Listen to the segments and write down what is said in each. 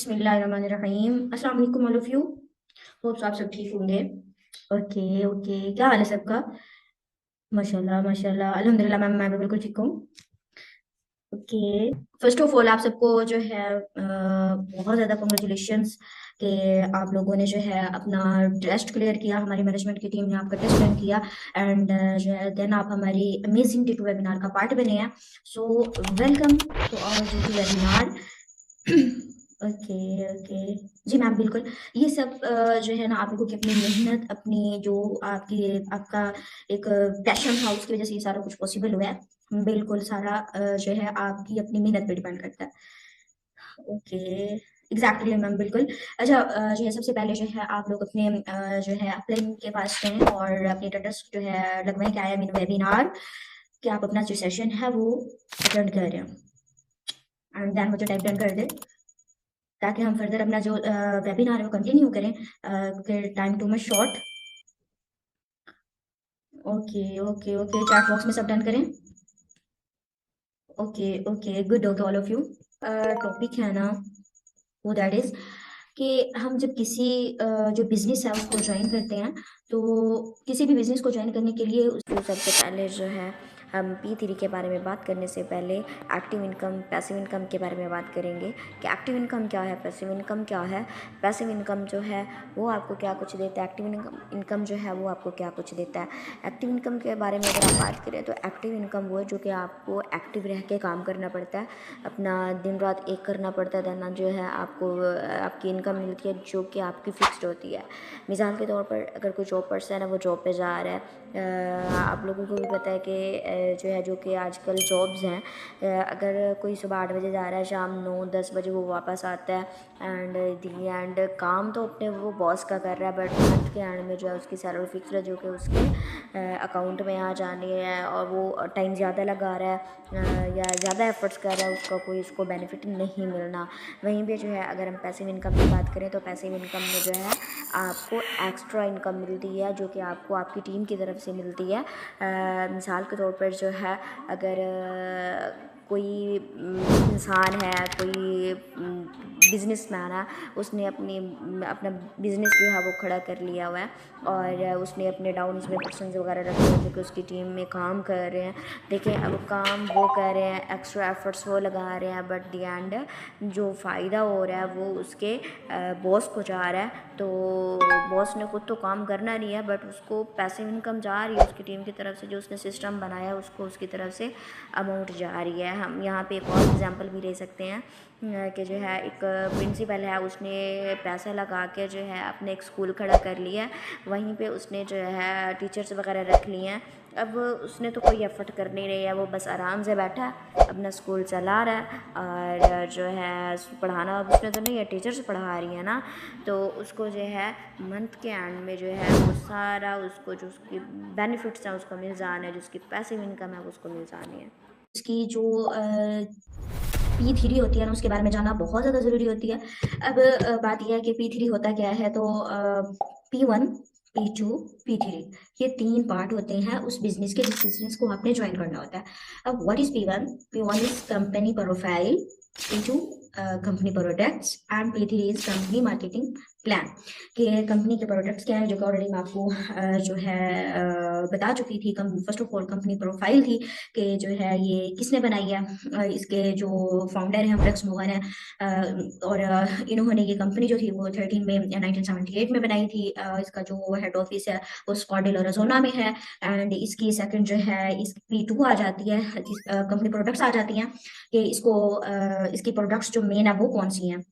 बिस्मिल्लाहिर्रहमानिर्रहीम। अस्सलाम वालेकुम ऑल ऑफ यू। होप्स आप सब ठीक होंगे। ओके ओके, क्या हाल है सबका? माशाल्लाह माशाल्लाह, अल्हम्दुलिल्लाह मैम, मैं भी बिल्कुल ठीक हूँ। ओके, फर्स्ट ऑफ ऑल आप सबको जो है बहुत ज़्यादा कॉन्ग्रेचुलेशंस कि आप लोगों ने जो है अपना टेस्ट क्लियर किया। हमारी मैनेजमेंट की टीम ने आपका टेस्ट क्लियर किया एंड जो है देन आप हमारी अमेजिंग टी टू वेबिनार का पार्ट बने हैं। So welcome to our T two webinar. Okay okay, जी मैम बिल्कुल। ये सब जो है ना आप लोगों की अपनी मेहनत, अपनी जो आपकी आपका एक पैशन था, उसकी वजह से ये सारा कुछ पॉसिबल हुआ है। बिल्कुल सारा जो है आपकी अपनी मेहनत पे डिपेंड करता है। ओके, एग्जैक्टली मैम बिल्कुल। अच्छा, जो है सबसे पहले जो है आप लोग अपने जो है अपलाइन के पास जाएं और अपनी टेटस जो है लगवाएं क्या है वेबिनार, कि आप अपना जो सेशन है वो अटेंड कर रहे हैं एंड देन मुझे टाइप डन कर दें ताकि हम फर्दर अपना जो वेबिनार है वो कंटिन्यू करें। Time too much short. Okay okay okay, chat box में सब डन करें। Okay okay, good okay all of you. Topic है ना वो दैट इज कि हम जब किसी जो बिजनेस है उसको ज्वाइन करते हैं, तो किसी भी बिजनेस को ज्वाइन करने के लिए जो सबसे पहले जो है हम P3 के बारे में बात करने से पहले एक्टिव इनकम, पैसिव इनकम के बारे में बात करेंगे कि एक्टिव इनकम क्या है, पैसिव इनकम क्या है। पैसिव इनकम जो है वो आपको क्या कुछ देता है, एक्टिव इनकम जो है वो आपको क्या कुछ देता है। एक्टिव इनकम के बारे में अगर आप बात करें तो एक्टिव इनकम वो है जो कि आपको एक्टिव रह के काम करना पड़ता है, अपना दिन रात एक करना पड़ता है, देना जो है आपको आपकी इनकम मिलती है जो कि आपकी फिक्स्ड होती है। मिसाल के तौर पर अगर कोई जॉब पर्सन है वो जॉब पे जा रहा है, आप लोगों को भी पता है कि जो है जो कि आजकल जॉब्स हैं, अगर कोई सुबह 8 बजे जा रहा है, शाम 9-10 बजे वो वापस आता है एंड दी एंड काम तो अपने वो बॉस का कर रहा है, बट मंथ के एंड में जो है उसकी सैलरी फिक्स है जो कि उसके अकाउंट में आ जानी है, और वो टाइम ज़्यादा लगा रहा है या ज़्यादा एफर्ट्स कर रहा है, उसका कोई उसको बेनिफिट नहीं मिलना। वहीं पे जो है अगर हम पैसिव इनकम की बात करें तो पैसिव इनकम में जो है आपको एक्स्ट्रा इनकम मिलती है जो कि आपको आपकी टीम की तरफ से मिलती है। मिसाल के तौर पर जो है अगर कोई इंसान है, कोई बिजनेसमैन है, उसने अपना बिज़नेस जो है वो खड़ा कर लिया हुआ है और उसने अपने डाउन में पर्सन वगैरह रखे हैं जो कि उसकी टीम में काम कर रहे हैं। देखिए अब काम वो कर रहे हैं, एक्स्ट्रा एफर्ट्स वो लगा रहे हैं, बट दी एंड जो फ़ायदा हो रहा है वो उसके बॉस को जा रहा है। तो बॉस ने खुद तो काम करना नहीं है, बट उसको पैसिव इनकम जा रही है उसकी टीम की तरफ से, जो उसने सिस्टम बनाया है उसको उसकी तरफ से अमाउंट जा रही है। हम यहाँ पे एक और एग्जांपल भी ले सकते हैं कि जो है एक प्रिंसिपल है, उसने पैसा लगा के जो है अपने एक स्कूल खड़ा कर लिया है, वहीं पे उसने जो है टीचर्स वगैरह रख लिए हैं। अब उसने तो कोई एफर्ट कर नहीं रही है, वो बस आराम से बैठा है, अपना स्कूल चला रहा है और जो है पढ़ाना अब उसने तो नहीं है, टीचर्स पढ़ा रही है ना। तो उसको जो है मंथ के एंड में जो है वो सारा उसको जो उसकी बेनिफिट्स हैं उसको मिल जाना है, जो उसकी पैसिव इनकम है वो उसको मिल जानी है। उसकी जो P3 होती है ना उसके बारे में जानना बहुत ज़्यादा ज़रूरी होती है। अब बात यह है कि P3 होता क्या है, तो P1, P2, P3 ये 3 पार्ट होते हैं उस बिजनेस के जिस बिजनेस को आपने ज्वाइन करना होता है। अब what is P1? P1 is company profile, P2 company products and P3 is company marketing plan. कि कंपनी के प्रोडक्ट्स क्या है जो कि ऑलरेडी मैं आपको जो है बता चुकी थी। First of all company profile थी कि जो है ये किसने बनाई है, इसके जो फाउंडर हैं रेक्स मोहन है, और इन्होंने ये कंपनी जो थी वो 13 में 1978 में बनाई थी। इसका जो हेड ऑफिस है वो स्कॉडेल और अरिज़ोना में है एंड इसकी सेकंड जो है इस P2 आ जाती है, कंपनी प्रोडक्ट्स आ जाती हैं कि इसको इसकी प्रोडक्ट्स जो मेन है वो कौन सी हैं।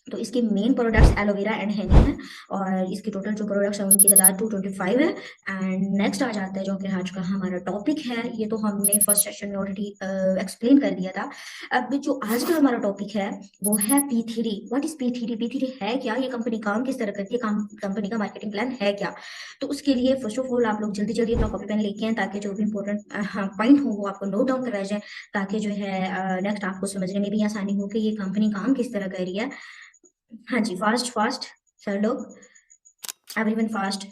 तो इसके main products aloe vera and honey है और इसकी टोटल जो प्रोडक्ट्स है उनकी तादाद 225 है। एंड नेक्स्ट आ जाता है जो कि आज का हमारा टॉपिक है, ये तो हमने फर्स्ट सेशन में ऑलरेडी एक्सप्लेन कर दिया था। अब जो आज का हमारा टॉपिक है वो है P3। What is P3? P3 है क्या, ये कंपनी काम किस तरह करती है, कंपनी का मार्केटिंग प्लान है क्या। तो उसके लिए फर्स्ट ऑफ ऑल आप लोग जल्दी जल्दी अपना कॉपी पेन लेके आए ताकि जो भी इंपॉर्टेंट पॉइंट हो वो आपको नोट डाउन कराया जाए, ताकि जो है नेक्स्ट आपको समझने में भी आसानी हो कि ये कंपनी काम किस तरह कर रही है। हाँ जी, फास्ट फास्ट सर लोग, एवरीवन फास्ट।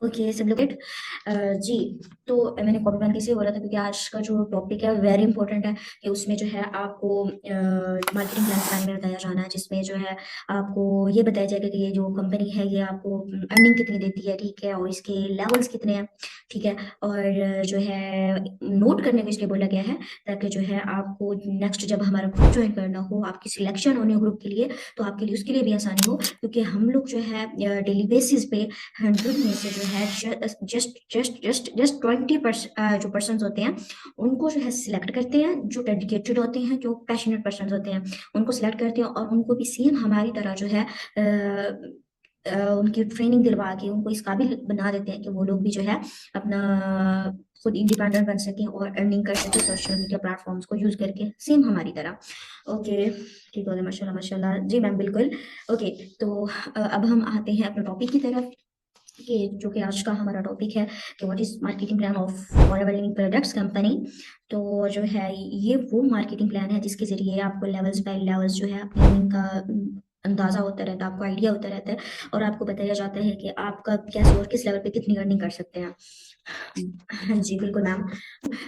ओके सब लोग जी। तो मैंने कॉपी पेन किसी बोला था क्योंकि आज का जो टॉपिक है वेरी इंपॉर्टेंट है कि उसमें जो है आपको मार्केटिंग प्लान के बारे में बताया जाना है, जिसमें जो है आपको ये बताया जाएगा कि ये जो कंपनी है ये आपको अर्निंग कितनी देती है, ठीक है, और इसके लेवल्स कितने हैं, ठीक है। और जो है नोट करने को इसलिए बोला गया है ताकि जो है आपको नेक्स्ट जब हमारा ग्रुप ज्वाइन करना हो, आपकी सिलेक्शन होने ग्रुप के लिए, तो आपके लिए उसके लिए भी आसानी हो, क्योंकि हम लोग जो है डेली बेसिस पे 100 में से जो है जस्ट 20% जो पर्सन होते हैं उनको जो है सिलेक्ट करते हैं, जो डेडिकेटेड होते हैं, जो पैशनेट पर्सन होते हैं उनको सिलेक्ट करते हैं, और उनको भी सेम हमारी तरह जो है उनकी ट्रेनिंग दिलवा के उनको इस काबिल बना देते हैं कि वो लोग भी जो है अपना खुद इंडिपेंडेंट बन सकें और अर्निंग कर सकें सोशल मीडिया प्लेटफॉर्म्स को यूज करके सेम हमारी तरह। ओके ठीक हो गया, माशाल्लाह माशाल्लाह जी मैम, बिल्कुल। ओके तो अब हम आते हैं अपने टॉपिक की तरफ, कि जो कि आज का हमारा टॉपिक है कि what is marketing plan of forever living products company. तो जो है ये वो मार्केटिंग प्लान है जिसके जरिए आपको लेवल्स बाय लेवल्स जो है अपनी अर्निंग का अंदाजा होता रहता है, आपको आइडिया होता रहता है, और आपको बताया जाता है कि आप कब कैसे और किस लेवल पे कितनी अर्निंग कर सकते हैं। हाँ जी बिल्कुल मैम।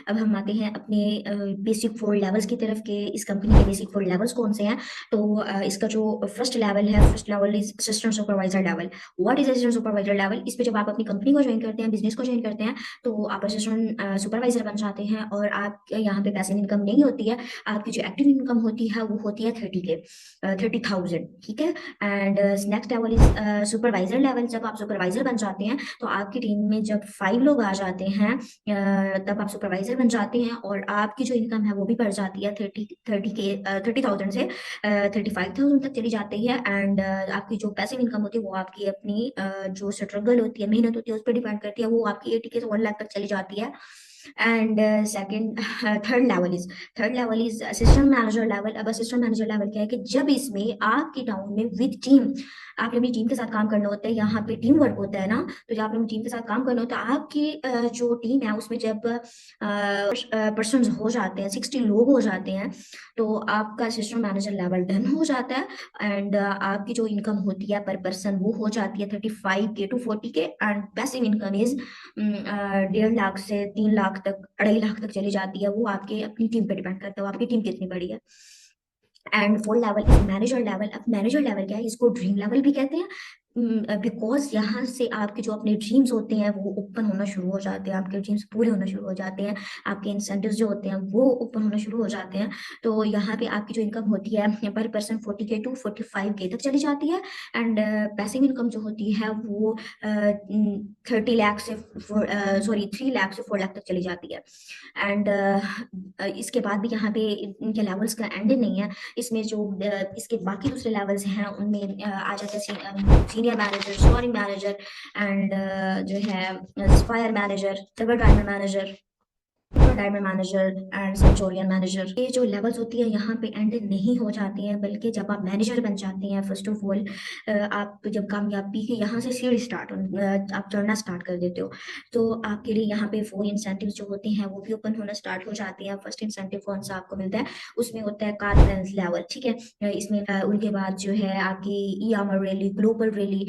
अब हम आते हैं अपने बेसिक 4 लेवल्स की तरफ, के इस कंपनी के बेसिक 4 लेवल्स कौन से हैं। तो इसका जो फर्स्ट लेवल है, first level is assistant supervisor level. What is assistant supervisor level? इस पे जब आप अपनी कंपनी को ज्वाइन करते हैं, बिजनेस को ज्वाइन करते हैं, तो आप असिस्टेंट सुपरवाइजर बन जाते हैं, और आप यहाँ पे पैसिव इनकम नहीं होती है, आपकी जो एक्टिव इनकम होती है वो होती है 30,000, ठीक है। And next level is supervisor level. जब आप सुपरवाइजर बन जाते हैं तो आपकी टीम में जब 5 लोग आ जाते हैं तब आप सुपरवाइजर बन जाते हैं, और आपकी जो इनकम है वो भी बढ़ जाती है 30,000 से 35,000 तक चली जाती है। एंड आपकी जो पैसिव इनकम होती है वो आपकी अपनी जो स्ट्रगल होती है, मेहनत होती है, उस पर डिपेंड करती है, वो आपकी 80K से 1 लाख तक चली जाती है। And second third level is assistant manager level. अब असिस्टेंट मैनेजर लेवल क्या है कि जब इसमें आपकी टाउन में विद टीम, आपने अपनी टीम के साथ काम करना होता है, यहाँ पे टीम वर्क होता है ना, तो जब आपने अपनी टीम के साथ काम करना होता है, आपकी जो टीम है उसमें जब पर्सन हो जाते हैं, 60 लोग हो जाते हैं, तो आपका असिस्टेंट मैनेजर लेवल डन हो जाता है। एंड आपकी जो इनकम होती है पर पर्सन वो हो जाती है 35K to 40K। And passive income is 1.5 lakh से 3 लाख तक, 2.5 लाख तक चली जाती है, वो आपके अपनी टीम पे डिपेंड करता है, वो आपकी टीम कितनी बड़ी है। And fourth level is manager level. अब मैनेजर लेवल क्या है, इसको ड्रीम लेवल भी कहते हैं, बिकॉज यहाँ से आपके जो अपने ड्रीम्स होते हैं वो ओपन होना शुरू हो जाते हैं, आपके ड्रीम्स पूरे होना शुरू हो जाते हैं, आपके इंसेंटिव्स जो होते हैं वो ओपन होना शुरू हो जाते हैं। तो यहाँ पे आपकी जो इनकम होती है पर पर्सन 40K to 45K तक चली जाती है। एंड पैसिव इनकम जो होती है वो 30 लाख से 3 लाख से 4 लाख तक चली जाती है। एंड इसके बाद भी यहाँ पे इनके लेवल्स का एंड नहीं है, इसमें जो इसके बाकी दूसरे लेवल्स हैं उनमें आ जाते हैं senior manager, storing manager, and जो है spire manager, double diamond manager, diamond manager and Centurion manager. ये जो लेवल्स होती है यहाँ पे एंड नहीं हो जाती हैं, बल्कि जब आप मैनेजर बन जाते हैं, फर्स्ट ऑफ ऑल आप जब कामयाबी के यहाँ से सीढ़ी स्टार्ट आप चढ़ना स्टार्ट कर देते हो, तो आपके लिए यहाँ पे 4 इंसेंटिव जो होते हैं वो भी ओपन होना स्टार्ट हो जाते हैं। फर्स्ट इंसेंटिव कौन सा आपको मिलता है, उसमें होता है कार लेवल, ठीक है। इसमें उनके बाद जो है आपकी ईआमआर रैली, ग्लोबल रैली,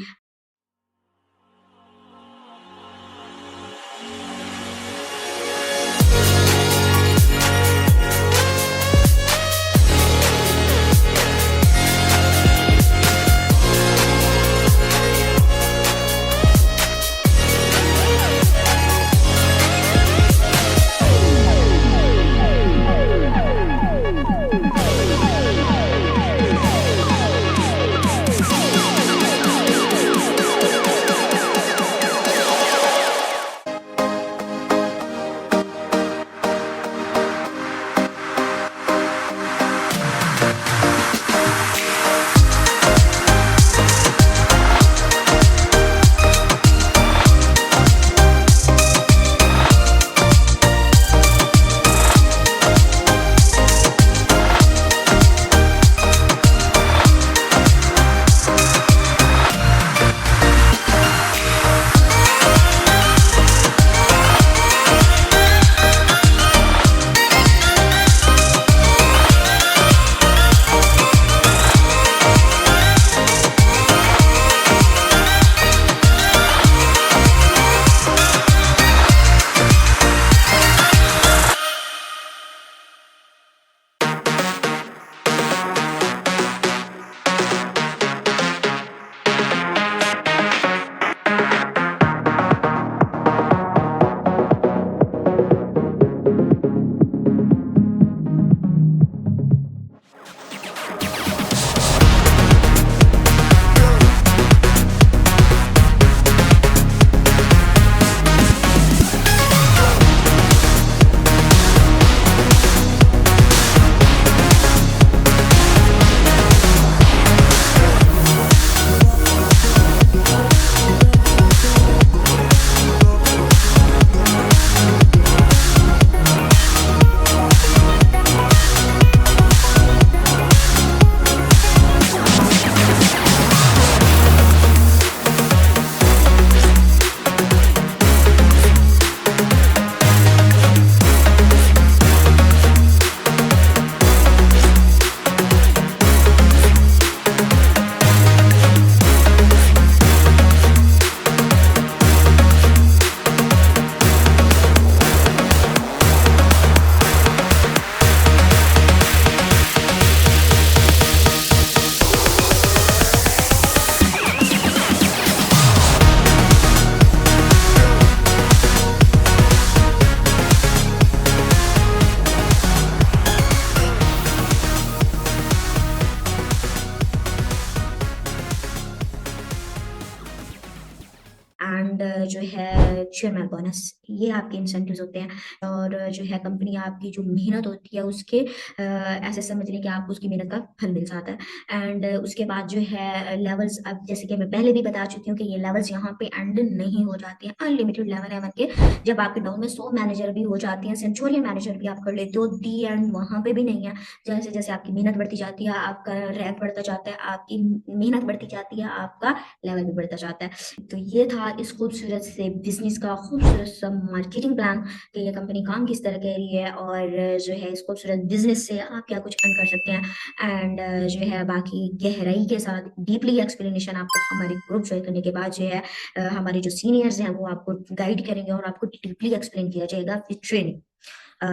एंड जो है चेयरमैन बोनस, ये आपके इंसेंटिव्स होते हैं। और जो है कंपनी आपकी जो मेहनत होती है उसके ऐसे समझ लें कि आपको उसकी मेहनत का फल मिल जाता है। एंड उसके बाद जो है लेवल्स, अब जैसे कि मैं पहले भी बता चुकी हूँ कि ये लेवल्स यहाँ पे एंड नहीं हो जाती हैं, अनलिमिटेड लेवल है के। जब आपके डाउन में 100 मैनेजर भी हो जाती हैं, सेंचुरियन मैनेजर भी आप कर लेते हो, दी एंड वहां पे भी नहीं है। जैसे जैसे आपकी मेहनत बढ़ती जाती है, आपका रैंक बढ़ता जाता है, आपकी मेहनत बढ़ती जाती है, आपका लेवल भी बढ़ता जाता है। तो ये था इस खूबसूरत से बिजनेस का खूबसूरत सा मार्केटिंग प्लान कि ये कंपनी काम किस तरह कर रही है और जो है इस खूबसूरत बिजनेस से आप क्या कुछ अर्न कर सकते हैं। एंड जो है बाकी गहराई के साथ डीपली एक्सप्लेनेशन आपको हमारे ग्रुप ज्वाइन करने के बाद जो है हमारे जो सीनियर्स हैं वो आपको गाइड करेंगे और आपको डीपली एक्सप्लेन किया जाएगा with training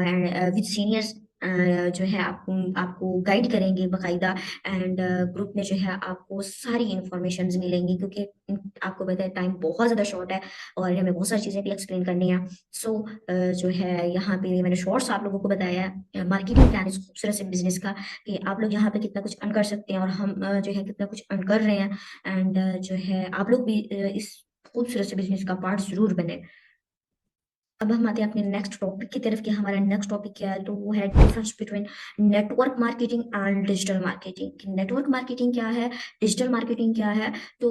and with seniors. जो है आपको आपको गाइड करेंगे बकायदा। एंड ग्रुप में जो है आपको सारी इंफॉर्मेशन मिलेंगी, क्योंकि आपको पता है टाइम बहुत ज़्यादा शॉर्ट है और हमें बहुत सारी चीज़ें भी एक्सप्लेन करनी है। सो जो है यहाँ पे मैंने शॉर्ट्स आप लोगों को बताया है मार्केटिंग प्लान इस खूबसूरत से बिजनेस का, कि आप लोग यहाँ पे कितना कुछ अर्न कर सकते हैं और हम जो है कितना कुछ अर्न कर रहे हैं। एंड जो है आप लोग भी इस खूबसूरत से बिजनेस का पार्ट जरूर बने। अब हम आते हैं अपने नेक्स्ट टॉपिक की तरफ कि हमारा नेक्स्ट टॉपिक क्या है। तो वो है difference between network marketing and digital marketing. Network marketing क्या है, डिजिटल मार्केटिंग क्या है। तो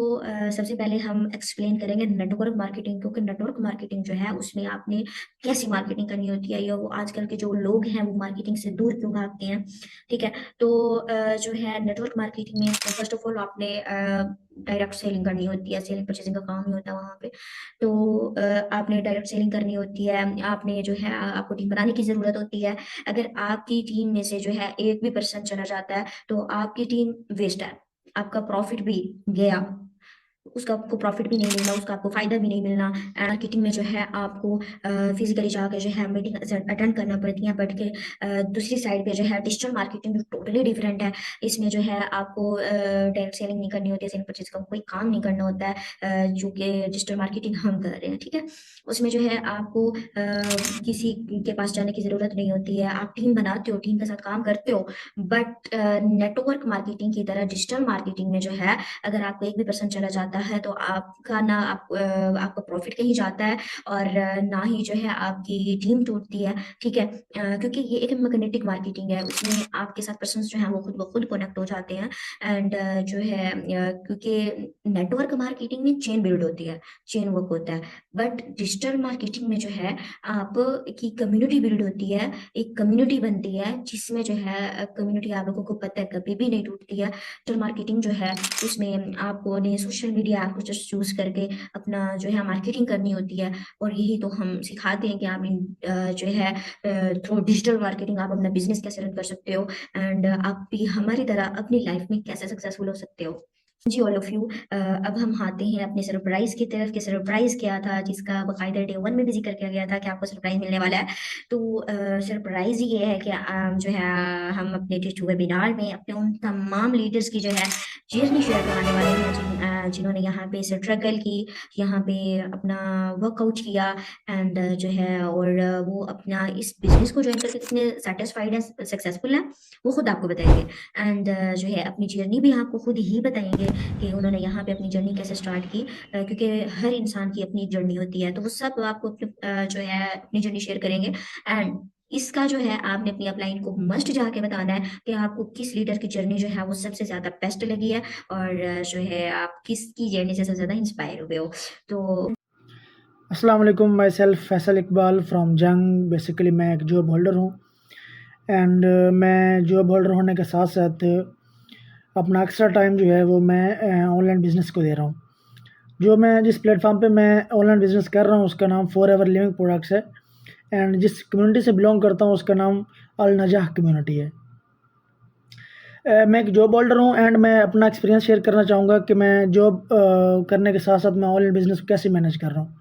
सबसे पहले हम एक्सप्लेन करेंगे नेटवर्क मार्केटिंग, क्योंकि नेटवर्क मार्केटिंग जो है उसमें आपने कैसी मार्केटिंग करनी होती है, या वो आजकल के जो लोग हैं वो मार्केटिंग से दूर क्यों भागते हैं। ठीक है, तो जो है नेटवर्क मार्केटिंग में फर्स्ट ऑफ ऑल आपने डायरेक्ट सेलिंग करनी होती है, सेलिंग परचेसिंग का काम नहीं होता वहाँ पे। तो आपने डायरेक्ट सेलिंग करनी होती है, आपने जो है आपको टीम बनाने की ज़रूरत होती है। अगर आपकी टीम में से जो है एक भी पर्सन चला जाता है तो आपकी टीम वेस्ट है, आपका प्रॉफिट भी गया, उसका आपको प्रॉफिट भी नहीं मिलना, उसका आपको फायदा भी नहीं मिलना। मार्केटिंग में जो है आपको फिजिकली जाकर जो है मीटिंग अटेंड करना पड़ती है, बट के दूसरी साइड पे जो है डिजिटल मार्केटिंग जो टोटली डिफरेंट है। इसमें जो है आपको डायरेक्ट सेलिंग नहीं करनी होती है, सेलिंग परचेज का कोई काम नहीं करना होता है, जो कि डिजिटल मार्केटिंग हम कर रहे हैं। ठीक है, उसमें जो है आपको किसी के पास जाने की ज़रूरत नहीं होती है, आप टीम बनाते हो, टीम के साथ काम करते हो। बट नेटवर्क मार्केटिंग की तरह डिजिटल मार्केटिंग में जो है अगर आपको एक भी पर्सन चला जाता है तो आपका ना आपका प्रॉफिट कहीं जाता है और ना ही जो है आपकी टीम टूटती है। ठीक है, क्योंकि ये एक मैग्नेटिक मार्केटिंग है, उसमें आपके साथ पर्सन जो है वो खुद ब खुद कनेक्ट हो जाते हैं। एंड जो है क्योंकि नेटवर्क मार्केटिंग में चेन बिल्ड होती है, चेन वर्क होता है। बट डिजिटल मार्केटिंग में जो है आप की कम्युनिटी बिल्ड होती है, एक कम्युनिटी बनती है जिसमें जो है कम्युनिटी आप लोगों को पता है कभी भी नहीं टूटती है। डिजिटल मार्केटिंग जो है उसमें आपको ने सोशल मीडिया ऐप को जस्ट चूज करके अपना जो है मार्केटिंग करनी होती है। और यही तो हम सिखाते हैं कि आप जो है थ्रू डिजिटल मार्केटिंग आप अपना बिजनेस कैसे रन कर सकते हो एंड आप भी हमारी तरह अपनी लाइफ में कैसे सक्सेसफुल हो सकते हो। जी ऑल ऑफ यू, अब हम आते हैं अपने सरप्राइज की तरफ कि सरप्राइज क्या था जिसका बाकायदा डे 1 में भी जिक्र किया गया था कि आपको सरप्राइज मिलने वाला है। तो सरप्राइज ये है कि जो है हम अपने टिचू वेबिनार में अपने उन तमाम लीडर्स की जो है जर्नी शेयर करवाने वाले हैं जिन्होंने यहाँ पे स्ट्रगल की, यहाँ पे अपना वर्कआउट किया एंड जो है और वो अपना इस बिजनेस को ज्वाइन करके कितने सेटिस्फाइड है, सक्सेसफुल है, वो खुद आपको बताएंगे। एंड जो है अपनी जर्नी भी आपको खुद ही बताएंगे कि उन्होंने यहाँ पे अपनी जर्नी कैसे स्टार्ट की, क्योंकि हर इंसान की अपनी जर्नी होती है, तो वो सब आपको अपने जो है अपनी जर्नी शेयर करेंगे। एंड इसका जो है आपने अपनी अपलाइन को मस्ट जाके बताना है कि आपको किस लीडर की जर्नी जो है वो सबसे ज्यादा बेस्ट लगी है और जो है आप किसकी जर्नी से सबसे ज्यादा इंस्पायर हुए हो। तो अस्सलाम वालेकुम, my self Faisal Iqbal from जंग। बेसिकली मैं एक जॉब होल्डर हूँ एंड मैं जॉब होल्डर होने के साथ साथ अपना एक्स्ट्रा टाइम जो है वो मैं ऑनलाइन बिज़नेस को दे रहा हूँ। जो मैं जिस प्लेटफॉर्म पे मैं ऑनलाइन बिज़नेस कर रहा हूँ उसका नाम फॉर एवर लिविंग प्रोडक्ट्स है एंड जिस कम्युनिटी से बिलोंग करता हूँ उसका नाम अल नजाह कम्युनिटी है। मैं एक जॉब होल्डर हूँ एंड मैं अपना एक्सपीरियंस शेयर करना चाहूँगा कि मैं जॉब करने के साथ साथ मैं ऑनलाइन बिज़नेस को कैसे मैनेज कर रहा हूँ।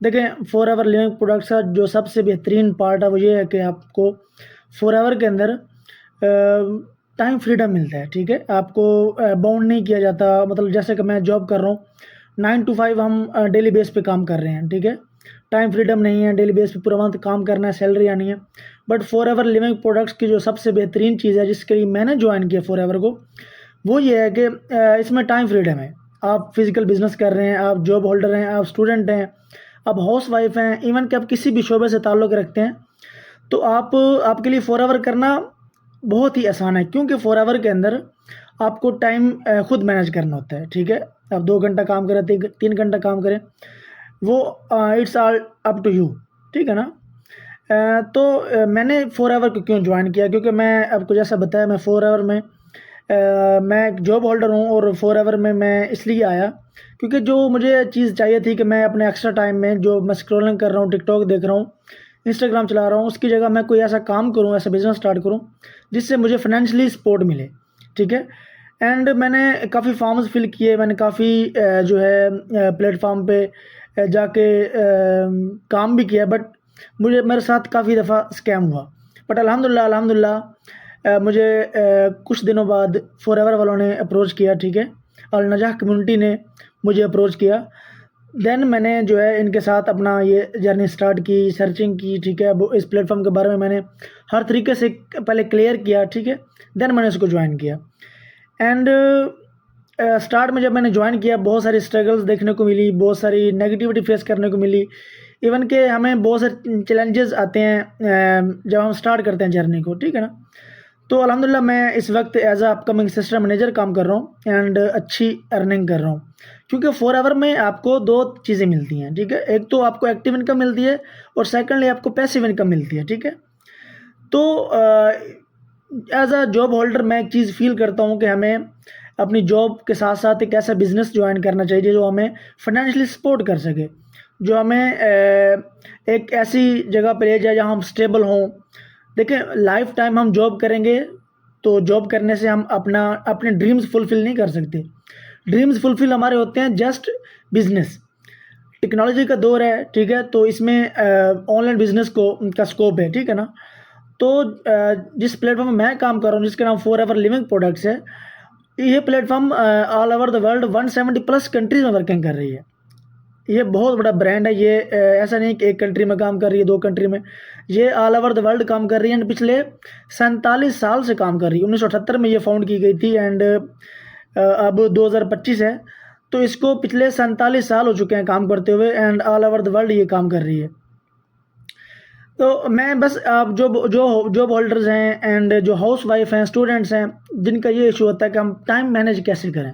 देखें, फॉर एवर लिविंग प्रोडक्ट्स का जो सबसे बेहतरीन पार्ट है वो ये है कि आपको फॉर एवर के अंदर टाइम फ्रीडम मिलता है। ठीक है, आपको बाउंड नहीं किया जाता। मतलब जैसे कि मैं जॉब कर रहा हूँ 9 to 5 हम डेली बेस पे काम कर रहे हैं। ठीक है, टाइम फ्रीडम नहीं है, डेली बेस पे पूरा मंथ काम करना है, सैलरी आनी है। But for ever living products की जो सबसे बेहतरीन चीज़ है जिसके लिए मैंने ज्वाइन किया फॉर एवर को, वो ये है कि इसमें टाइम फ्रीडम है। आप फिज़िकल बिज़नेस कर रहे हैं, आप जॉब होल्डर हैं, आप स्टूडेंट हैं, आप हाउसवाइफ हैं, इवन कि आप किसी भी शोबे से ताल्लुक़ रखते हैं, तो आपके लिए फॉरएवर करना बहुत ही आसान है, क्योंकि फॉरएवर के अंदर आपको टाइम खुद मैनेज करना होता है, ठीक है? आप 2 घंटा काम करें, 3 घंटा काम करें, वो it's all up to you, ठीक है ना? मैंने फॉरएवर को क्यों जॉइन किया, क्योंकि मैं आपको जैसा बताया, मैं फॉरएवर में मैं एक जॉब होल्डर हूँ, और फॉरएवर में मैं इसलिए आया क्योंकि जो मुझे चीज़ चाहिए थी कि मैं अपने एक्स्ट्रा टाइम में, जो मैं स्क्रॉलिंग कर रहा हूँ, टिकटॉक देख रहा हूँ, इंस्टाग्राम चला रहा हूँ, उसकी जगह मैं कोई ऐसा काम करूँ, ऐसा बिज़नेस स्टार्ट करूँ जिससे मुझे फाइनेंशियली सपोर्ट मिले, ठीक है? एंड मैंने काफ़ी फॉर्म्स फिल किए, मैंने काफ़ी जो है प्लेटफॉर्म पे जाके काम भी किया, बट मेरे साथ काफ़ी दफ़ा स्कैम हुआ। बट अल्हम्दुलिल्लाह मुझे कुछ दिनों बाद फॉरएवर वालों ने अप्रोच किया, ठीक है? अल नजाह कम्युनिटी ने मुझे अप्रोच किया। देन मैंने जो है इनके साथ अपना ये जर्नी स्टार्ट की, सर्चिंग की, ठीक है? वो इस प्लेटफॉर्म के बारे में मैंने हर तरीके से पहले क्लियर किया, ठीक है? देन मैंने इसको ज्वाइन किया। एंड स्टार्ट में जब मैंने ज्वाइन किया, बहुत सारी स्ट्रगल्स देखने को मिली, बहुत सारी नेगेटिविटी फेस करने को मिली, इवन कि हमें बहुत सारे चैलेंजेस आते हैं जब हम स्टार्ट करते हैं जर्नी को, ठीक है ना? तो अल्हम्दुलिल्लाह मैं इस वक्त as a upcoming system manager काम कर रहा हूँ, एंड अच्छी अर्निंग कर रहा हूँ, क्योंकि फॉरएवर में आपको 2 चीज़ें मिलती हैं, ठीक है? एक तो आपको एक्टिव इनकम मिलती है, और सेकंडली आपको पैसिव इनकम मिलती है, ठीक है? तो एज अ जॉब होल्डर मैं एक चीज़ फील करता हूँ कि हमें अपनी जॉब के साथ साथ एक ऐसा बिज़नेस ज्वाइन करना चाहिए जो हमें फाइनेंशियली सपोर्ट कर सके, जो हमें एक ऐसी जगह पे ले जाए जहाँ हम स्टेबल हों। देखिए, लाइफ टाइम हम जॉब करेंगे, तो जॉब करने से हम अपने ड्रीम्स फुलफ़िल नहीं कर सकते। ड्रीम्स फुलफ़िल हमारे होते हैं जस्ट बिज़नेस। टेक्नोलॉजी का दौर है, ठीक है? तो इसमें ऑनलाइन बिज़नेस का स्कोप है, ठीक है ना? तो जिस प्लेटफ़ॉर्म में मैं काम कर रहा हूँ, जिसका नाम फॉरएवर लिविंग प्रोडक्ट्स है, ये platform all over the world 170 plus countries में वर्किंग कर रही है। ये बहुत बड़ा ब्रांड है। ये ऐसा नहीं कि एक कंट्री में काम कर रही है, 2 कंट्री में, ये ऑल ओवर द वर्ल्ड काम कर रही है, एंड पिछले 47 साल से काम कर रही है। 1978 में ये फाउंड की गई थी, एंड अब 2025 है, तो इसको पिछले 47 साल हो चुके हैं काम करते हुए, and all over the world ये काम कर रही है। तो मैं बस आप जो जॉब होल्डर्स हैं, एंड जो हाउसवाइफ हैं, स्टूडेंट्स हैं, जिनका ये इशू होता है कि हम टाइम मैनेज कैसे करें।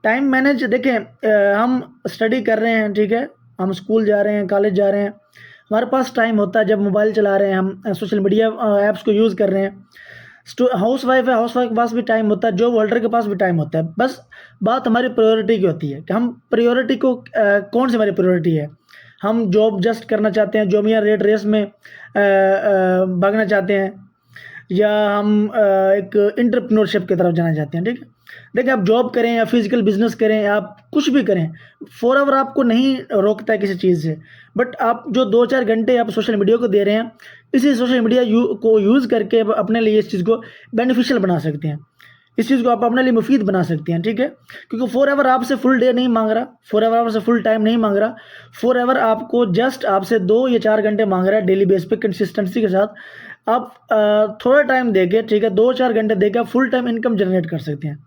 टाइम मैनेज, देखें, हम स्टडी कर रहे हैं, ठीक है? हम स्कूल जा रहे हैं, कॉलेज जा रहे हैं, हमारे पास टाइम होता है। जब मोबाइल चला रहे हैं, हम सोशल मीडिया ऐप्स को यूज़ कर रहे हैं। हाउसवाइफ है, हाउसवाइफ के पास भी टाइम होता है, जॉब होल्डर के पास भी टाइम होता है। बस बात हमारी प्रायोरिटी की होती है कि हम प्रायोरिटी को कौन सी हमारी प्रायोरिटी है। हम जॉब जस्ट करना चाहते हैं, जॉब या रेट रेस में भागना चाहते हैं, या हम एक एंटरप्रेन्योरशिप की तरफ जाना चाहते हैं, ठीक है? देखिए, आप जॉब करें या फिजिकल बिजनेस करें, आप कुछ भी करें, फॉरएवर आपको नहीं रोकता है किसी चीज़ से। बट आप जो 2-4 घंटे आप सोशल मीडिया को दे रहे हैं, इसी सोशल मीडिया को यूज़ करके आप अपने लिए इस चीज़ को बेनिफिशियल बना सकते हैं, इस चीज़ को आप अपने लिए मुफीद बना सकते हैं, ठीक है? क्योंकि फॉरएवर आपसे फुल डे नहीं मांग रहा, फॉरएवर आपसे फुल टाइम नहीं मांग रहा, फॉरएवर आपको जस्ट आपसे 2 या 4 घंटे मांग रहा है डेली बेस पे कंसिस्टेंसी के साथ। आप थोड़ा टाइम देके, ठीक है, 2-4 घंटे देके आप फुल टाइम इनकम जनरेट कर सकते हैं।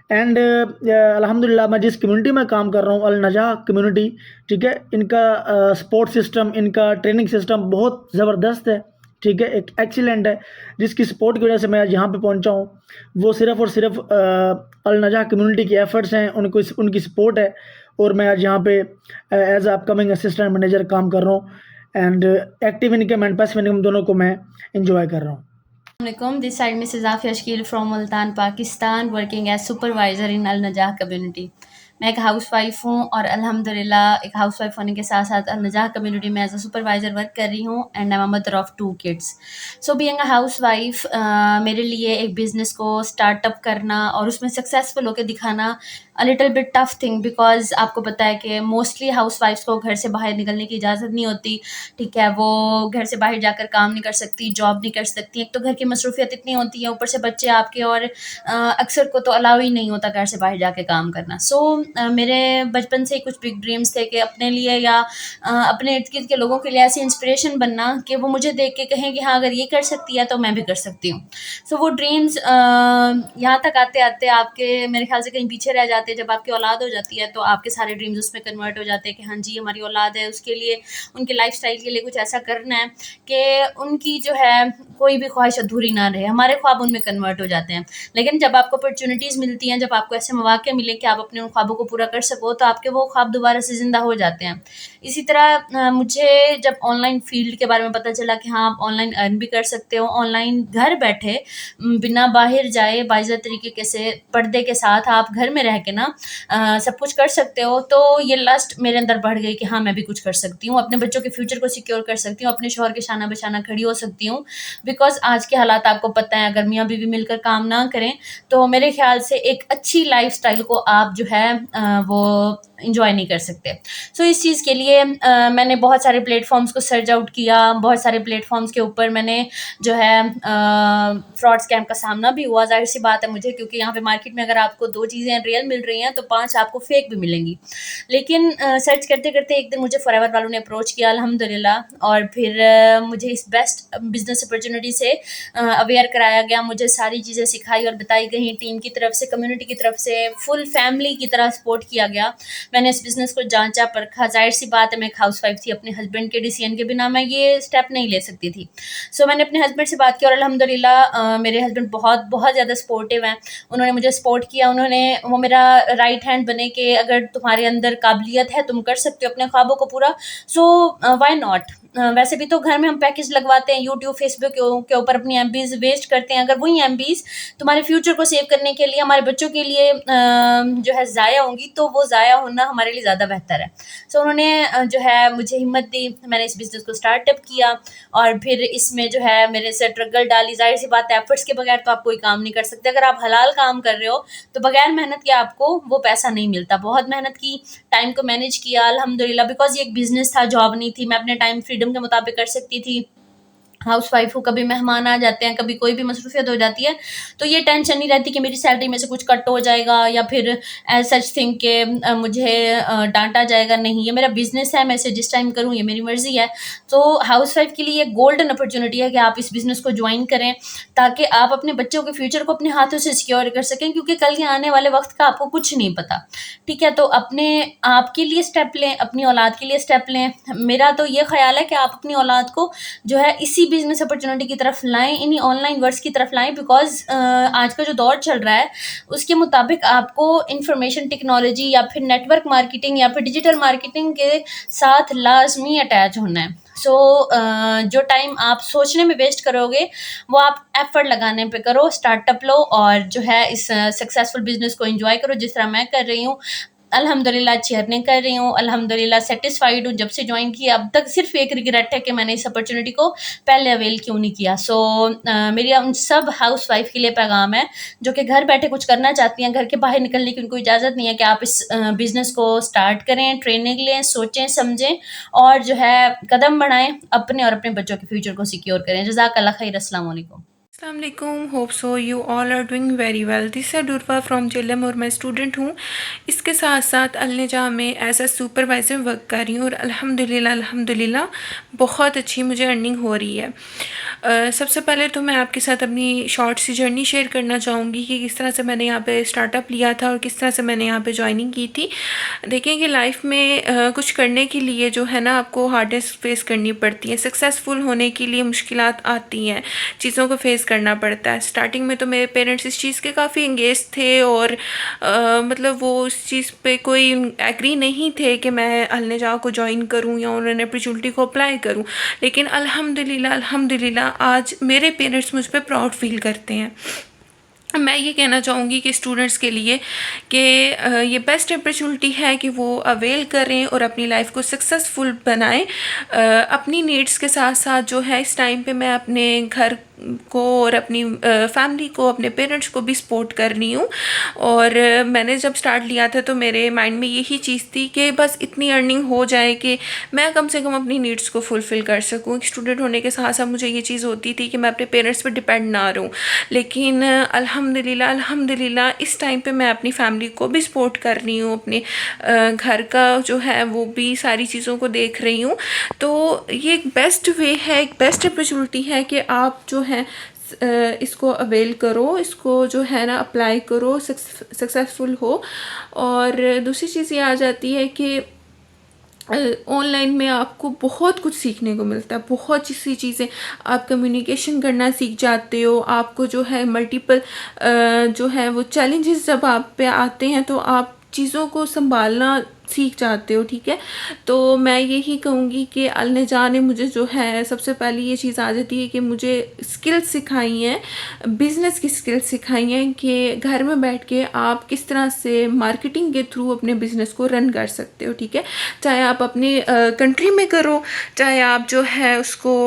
एंड अल्हम्दुलिल्लाह मैं जिस कम्युनिटी में काम कर रहा हूँ, अल नजाह कम्युनिटी, ठीक है, इनका सपोर्ट सिस्टम, इनका ट्रेनिंग सिस्टम बहुत ज़बरदस्त है, ठीक है, एक एक्सीलेंट है, जिसकी सपोर्ट की वजह से मैं आज यहाँ पे पहुँचा हूँ। वो सिर्फ़ और सिर्फ अल नजाह कम्युनिटी की एफ़र्ट्स हैं, उनकी सपोर्ट है, और मैं आज यहाँ पे एज अपकमिंग असिस्टेंट मैनेजर काम कर रहा हूँ, and active income and passive income दोनों को मैं इंजॉय कर रहा हूँ। Assalamualaikum. This side Mrs. Afia Shakil from Multan, Pakistan, working as supervisor in Al Najah community. मैं एक हाउसवाइफ हूँ, और अल्हम्दुलिल्लाह एक हाउसवाइफ होने के साथ साथ अल नजाह कम्युनिटी में एज अ सुपरवाइज़र वर्क कर रही हूँ, and I am a mother of 2 kids. So being a housewife, मेरे लिए एक बिज़नेस को स्टार्टअप करना और उसमें सक्सेसफुल होकर दिखाना a little bit tough thing, because आपको पता है कि मोस्टली हाउसवाइफ्स को घर से बाहर निकलने की इजाज़त नहीं होती, ठीक है? वो घर से बाहर जाकर काम नहीं कर सकती, जॉब नहीं कर सकती। एक तो घर की मसरूफ़ियत इतनी होती है, ऊपर से बच्चे आपके, और अक्सर को तो अलाउ ही नहीं होता घर से बाहर जाके काम करना। सो मेरे बचपन से ही कुछ बिग ड्रीम्स थे कि अपने लिए या अपने इर्द-गिर्द के लोगों के लिए ऐसी इंस्पिरेशन बनना कि वो मुझे देख के कहें कि हाँ, अगर ये कर सकती है तो मैं भी कर सकती हूँ। सो वो ड्रीम्स यहाँ तक आते-आते आपके मेरे ख़्याल से कहीं पीछे रह जाते हैं। जब आपकी औलाद हो जाती है तो आपके सारे ड्रीम्स उसमें कन्वर्ट हो जाते हैं कि हाँ जी, हमारी औलाद है, उसके लिए उनके लाइफ़स्टाइल के लिए कुछ ऐसा करना है कि उनकी जो है कोई भी ख्वाहिश अधूरी ना रहे। हमारे ख्वाब उनमें कन्वर्ट हो जाते हैं। लेकिन जब आपको अपॉर्च्युनिटीज़ मिलती हैं, जब आपको ऐसे मौके मिले कि आप अपने उन ख्वाबों को पूरा कर सको, तो आपके वो ख्वाब दोबारा से ज़िंदा हो जाते हैं। इसी तरह मुझे जब ऑनलाइन फ़ील्ड के बारे में पता चला कि हाँ, आप ऑनलाइन अर्न भी कर सकते हो, ऑनलाइन घर बैठे बिना बाहर जाए बाइज़ा तरीके से पर्दे के साथ आप घर में रह के ना सब कुछ कर सकते हो, तो ये लस्ट मेरे अंदर बढ़ गई कि हाँ, मैं भी कुछ कर सकती हूँ, अपने बच्चों के फ्यूचर को सिक्योर कर सकती हूँ, अपने शौहर के शाना बेशाना खड़ी हो सकती हूँ। बिकॉज़ आज के हालात आपको पता है, अगर मियाँ-बीवी मिलकर काम ना करें, तो मेरे ख़्याल से एक अच्छी लाइफ़स्टाइल को आप जो है वो एन्जॉय नहीं कर सकते। सो इस चीज़ के लिए मैंने बहुत सारे प्लेटफ़ॉर्म्स को सर्च आउट किया, बहुत सारे प्लेटफ़ॉर्म्स के ऊपर मैंने जो है फ्रॉड स्कैम का सामना भी हुआ, ज़ाहिर-सी बात है मुझे, क्योंकि यहाँ पे मार्केट में अगर आपको 2 चीज़ें रियल मिल रही हैं, तो 5 आपको फ़ेक भी मिलेंगी। लेकिन सर्च करते-करते एक दिन मुझे फ़ॉरएवर वालों ने अप्रोच किया अल्हम्दुलिल्लाह, और फिर मुझे इस बेस्ट बिज़नेस अपॉर्च्युनिटी से अवेयर कराया गया, मुझे सारी चीज़ें सिखाई और बताई गई, टीम की तरफ से, कम्युनिटी की तरफ से, फुल फैमिली की तरह सपोर्ट किया गया। मैंने इस बिज़नेस को जाँचा परखा, ज़ाहिर-सी बात है मैं एक हाउसवाइफ़ थी, अपने हस्बैंड के डिसीज़न के बिना मैं ये स्टेप नहीं ले सकती थी। सो मैंने अपने हस्बैंड से बात की और अल्हम्दुलिल्लाह मेरे हस्बैंड बहुत ज़्यादा सपोर्टिव हैं। उन्होंने मुझे सपोर्ट किया, वो मेरा राइट हैंड बने कि अगर तुम्हारे अंदर काबिलियत है, तुम कर सकते हो अपने ख्वाबों को पूरा, सो व्हाई नॉट? वैसे भी तो घर में हम पैकेज लगवाते हैं, यूट्यूब, फेसबुक के ऊपर अपनी एमबीज़ वेस्ट करते हैं। अगर वही एमबीज़ तुम्हारे फ्यूचर को सेव करने के लिए, हमारे बच्चों के लिए जो है ज़ाया होंगी, तो वो ज़ाया होना हमारे लिए ज़्यादा बेहतर है। सो उन्होंने जो है मुझे हिम्मत दी, मैंने इस बिज़नेस को स्टार्टअप किया और फिर इसमें जो है मेरे से स्ट्रगल डाली। ज़ाहिर-सी बात है, एफर्ट्स के बगैर तो आप कोई काम नहीं कर सकते। अगर आप हलाल काम कर रहे हो, तो बगैर मेहनत के आपको वो पैसा नहीं मिलता। बहुत मेहनत की, टाइम को मैनेज किया अल्हम्दुलिल्लाह, बिकॉज़ ये एक बिज़नेस था, जॉब नहीं थी। मैं अपने टाइम फ्रीडम के मुताबिक कर सकती थी। हाउसवाइफ हूँ, कभी मेहमान आ जाते हैं, कभी कोई भी मसरूफ़ियत हो जाती है, तो ये टेंशन नहीं रहती कि मेरी सैलरी में से कुछ कट हो जाएगा या फिर एज़ सच थिंग के मुझे डाँटा जाएगा। नहीं, ये मेरा बिज़नेस है, मैं इसे जिस टाइम करूँ ये मेरी मर्ज़ी है। तो हाउसवाइफ के लिए गोल्डन अपॉर्च्युनिटी है कि आप इस बिज़नेस को जॉइन करें, ताकि आप अपने बच्चों के फ्यूचर को अपने हाथों से सिक्योर कर सकें, क्योंकि कल के आने वाले वक़्त का आपको कुछ नहीं पता। ठीक है? तो अपने आप के लिए स्टेप लें, अपनी औलाद के लिए स्टेप लें। मेरा तो ये ख़्याल है कि आप अपनी औलाद को जो है इसी बिज़नेस अपॉर्च्युनिटी की तरफ लाएँ, इन्हीं ऑनलाइन वर्क्स की तरफ लाएँ, बिकॉज़ आज का जो दौर चल रहा है, उसके मुताबिक आपको इन्फॉर्मेशन टेक्नोलॉजी या फिर नेटवर्क मार्केटिंग या फिर डिजिटल मार्केटिंग के साथ लाज़मी अटैच होना है। सो जो टाइम आप सोचने में वेस्ट करोगे, वो आप एफ़र्ट लगाने पे करो, स्टार्टअप लो और जो है इस सक्सेसफुल बिज़नेस को एन्जॉय करो, जिस तरह मैं कर रही हूँ। अल्हम्दुलिल्लाह अच्छी अर्निंग कर रही हूँ, अल्हम्दुलिल्लाह सैटिस्फाइड हूँ। जब से जॉइन किया अब तक सिर्फ़ एक रिग्रेट है कि मैंने इस अपॉर्च्युनिटी को पहले अवेल क्यों नहीं किया। सो मेरा उन सब हाउसवाइफ़ के लिए पैगाम है, जो कि घर बैठे कुछ करना चाहती हैं, घर के बाहर निकलने की उनको इजाज़त नहीं है, कि आप इस बिज़नेस को स्टार्ट करें, ट्रेनिंग लें, सोचें, समझें और जो है कदम बढ़ाएँ, अपने और अपने बच्चों के फ्यूचर को सिक्योर करें। जज़ाकल्लाह खैर। अस्सलाम वालेकुम। अस्सलामुअलैकुम, hope so you all are doing very well. This है डूरवा फ्रॉम जेलम और मैं स्टूडेंट हूँ। इसके साथ साथ अल-निजा में एज अ सुपरवाइज़र वर्क कर रही हूँ और अल्हम्दुलिल्लाह बहुत अच्छी मुझे अर्निंग हो रही है। सबसे पहले तो मैं आपके साथ अपनी शॉर्ट सी जर्नी शेयर करना चाहूँगी कि किस तरह से मैंने यहाँ पे स्टार्टअप लिया था और किस तरह से मैंने यहाँ पे ज्वाइनिंग की थी। देखें कि लाइफ में कुछ करने के लिए जो है ना आपको हार्डनेस फेस करनी पड़ती है। सक्सेसफुल होने के लिए मुश्किलात आती हैं, चीज़ों को फेस करना पड़ता है। स्टार्टिंग में तो मेरे पेरेंट्स इस चीज़ के काफ़ी एंगेज थे और मतलब वो उस चीज़ पे कोई एग्री नहीं थे कि मैं अल-निजा को ज्वाइन करूँ या उन्होंने अपॉर्चुनिटी को अप्लाई करूँ। लेकिन अल्हम्दुलिल्लाह आज मेरे पेरेंट्स मुझ पे प्राउड फील करते हैं। मैं ये कहना चाहूँगी कि स्टूडेंट्स के लिए कि ये बेस्ट अपॉर्चुनिटी है कि वो अवेल करें और अपनी लाइफ को सक्सेसफुल बनाएं। अपनी नीड्स के साथ साथ जो है इस टाइम पे मैं अपने घर को और अपनी फैमिली को, अपने पेरेंट्स को भी सपोर्ट कर रही हूँ। और मैंने जब स्टार्ट लिया था तो मेरे माइंड में यही चीज़ थी कि बस इतनी अर्निंग हो जाए कि मैं कम से कम अपनी नीड्स को फुलफ़िल कर सकूँ। एक स्टूडेंट होने के साथ साथ मुझे ये चीज़ होती थी कि मैं अपने पेरेंट्स पर डिपेंड ना रहूँ। लेकिन अल्हम्दुलिल्लाह इस टाइम पे मैं अपनी फैमिली को भी सपोर्ट कर रही हूँ, अपने घर का जो है वो भी सारी चीज़ों को देख रही हूँ। तो ये एक बेस्ट वे है, एक बेस्ट अपॉर्चुनिटी है कि आप जो है इसको अवेल करो, इसको जो है ना अप्लाई करो, सक्सेसफुल हो। और दूसरी चीज़ ये आ जाती है कि ऑनलाइन में आपको बहुत कुछ सीखने को मिलता है, बहुत सी चीज़ें। आप कम्युनिकेशन करना सीख जाते हो, आपको जो है मल्टीपल जो है वो चैलेंजेस जब आप पे आते हैं तो आप चीज़ों को संभालना सीख जाते हो, ठीक है। तो मैं यही कहूँगी कि अल-नजा ने मुझे जो है सबसे पहले ये चीज़ आ जाती है कि मुझे स्किल्स सिखाई हैं, बिज़नेस की स्किल्स सिखाई हैं कि घर में बैठ के आप किस तरह से मार्केटिंग के थ्रू अपने बिज़नेस को रन कर सकते हो, ठीक है। चाहे आप अपने कंट्री में करो, चाहे आप जो है उसको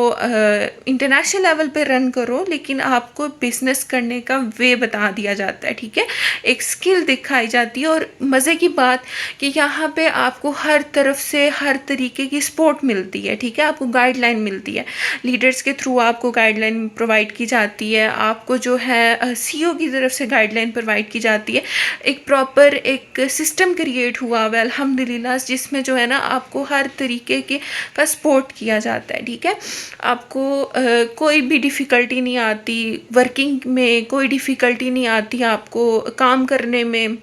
इंटरनेशनल लेवल पे रन करो, लेकिन आपको बिज़नेस करने का वे बता दिया जाता है, ठीक है। एक स्किल दिखाई जाती है। और मज़े की बात कि यहाँ पे आपको हर तरफ से हर तरीके की सपोर्ट मिलती है, ठीक है। आपको गाइडलाइन मिलती है, लीडर्स के थ्रू आपको गाइडलाइन प्रोवाइड की जाती है, आपको जो है सीईओ की तरफ से गाइडलाइन प्रोवाइड की जाती है। एक प्रॉपर एक सिस्टम क्रिएट हुआ हुआ है अल्हम्दुलिल्लाह, जिसमें जो है ना आपको हर तरीके के का सपोर्ट किया जाता है, ठीक है। आपको कोई भी डिफ़िकल्टी नहीं आती, वर्किंग में कोई डिफ़िकल्टी नहीं आती, आपको काम करने में,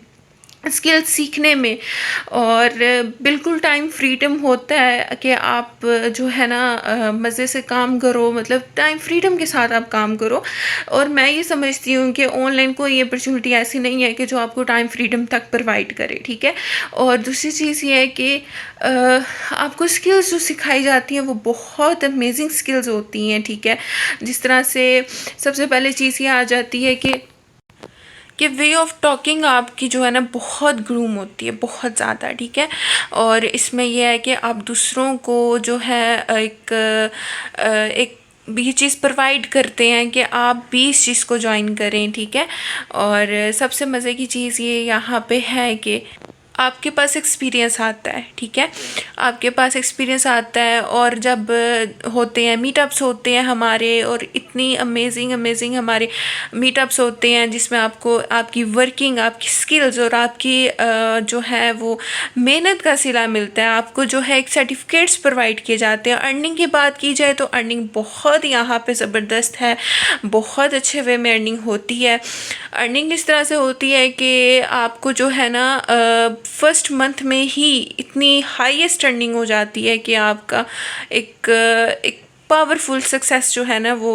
स्किल सीखने में। और बिल्कुल टाइम फ्रीडम होता है कि आप जो है ना मज़े से काम करो, मतलब टाइम फ्रीडम के साथ आप काम करो। और मैं ये समझती हूँ कि ऑनलाइन कोई अपॉर्चुनिटी ऐसी नहीं है कि जो आपको टाइम फ्रीडम तक प्रोवाइड करे, ठीक है। और दूसरी चीज़ ये है कि आपको स्किल्स जो सिखाई जाती हैं वो बहुत अमेजिंग स्किल्स होती हैं, ठीक है। जिस तरह से सबसे पहले चीज़ ये आ जाती है कि वे ऑफ टॉकिंग आपकी जो है ना बहुत ग्रूम होती है, बहुत ज़्यादा, ठीक है। और इसमें यह है कि आप दूसरों को जो है एक ये चीज़ प्रोवाइड करते हैं कि आप भी इस चीज़ को ज्वाइन करें, ठीक है। और सबसे मज़े की चीज़ ये यहाँ पे है कि आपके पास एक्सपीरियंस आता है, ठीक है। आपके पास एक्सपीरियंस आता है। और जब होते हैं मीटअप्स होते हैं हमारे, और इतनी अमेजिंग हमारे मीटअप्स होते हैं जिसमें आपको आपकी वर्किंग, आपकी स्किल्स और आपकी जो है वो मेहनत का सिला मिलता है। आपको जो है एक सर्टिफिकेट्स प्रोवाइड किए जाते हैं। अर्निंग की बात की जाए तो अर्निंग बहुत यहाँ पे ज़बरदस्त है, बहुत अच्छे वे में अर्निंग होती है। अर्निंग इस तरह से होती है कि आपको जो है ना फर्स्ट मंथ में ही इतनी हाईएस्ट अर्निंग हो जाती है कि आपका एक पावरफुल सक्सेस जो है ना वो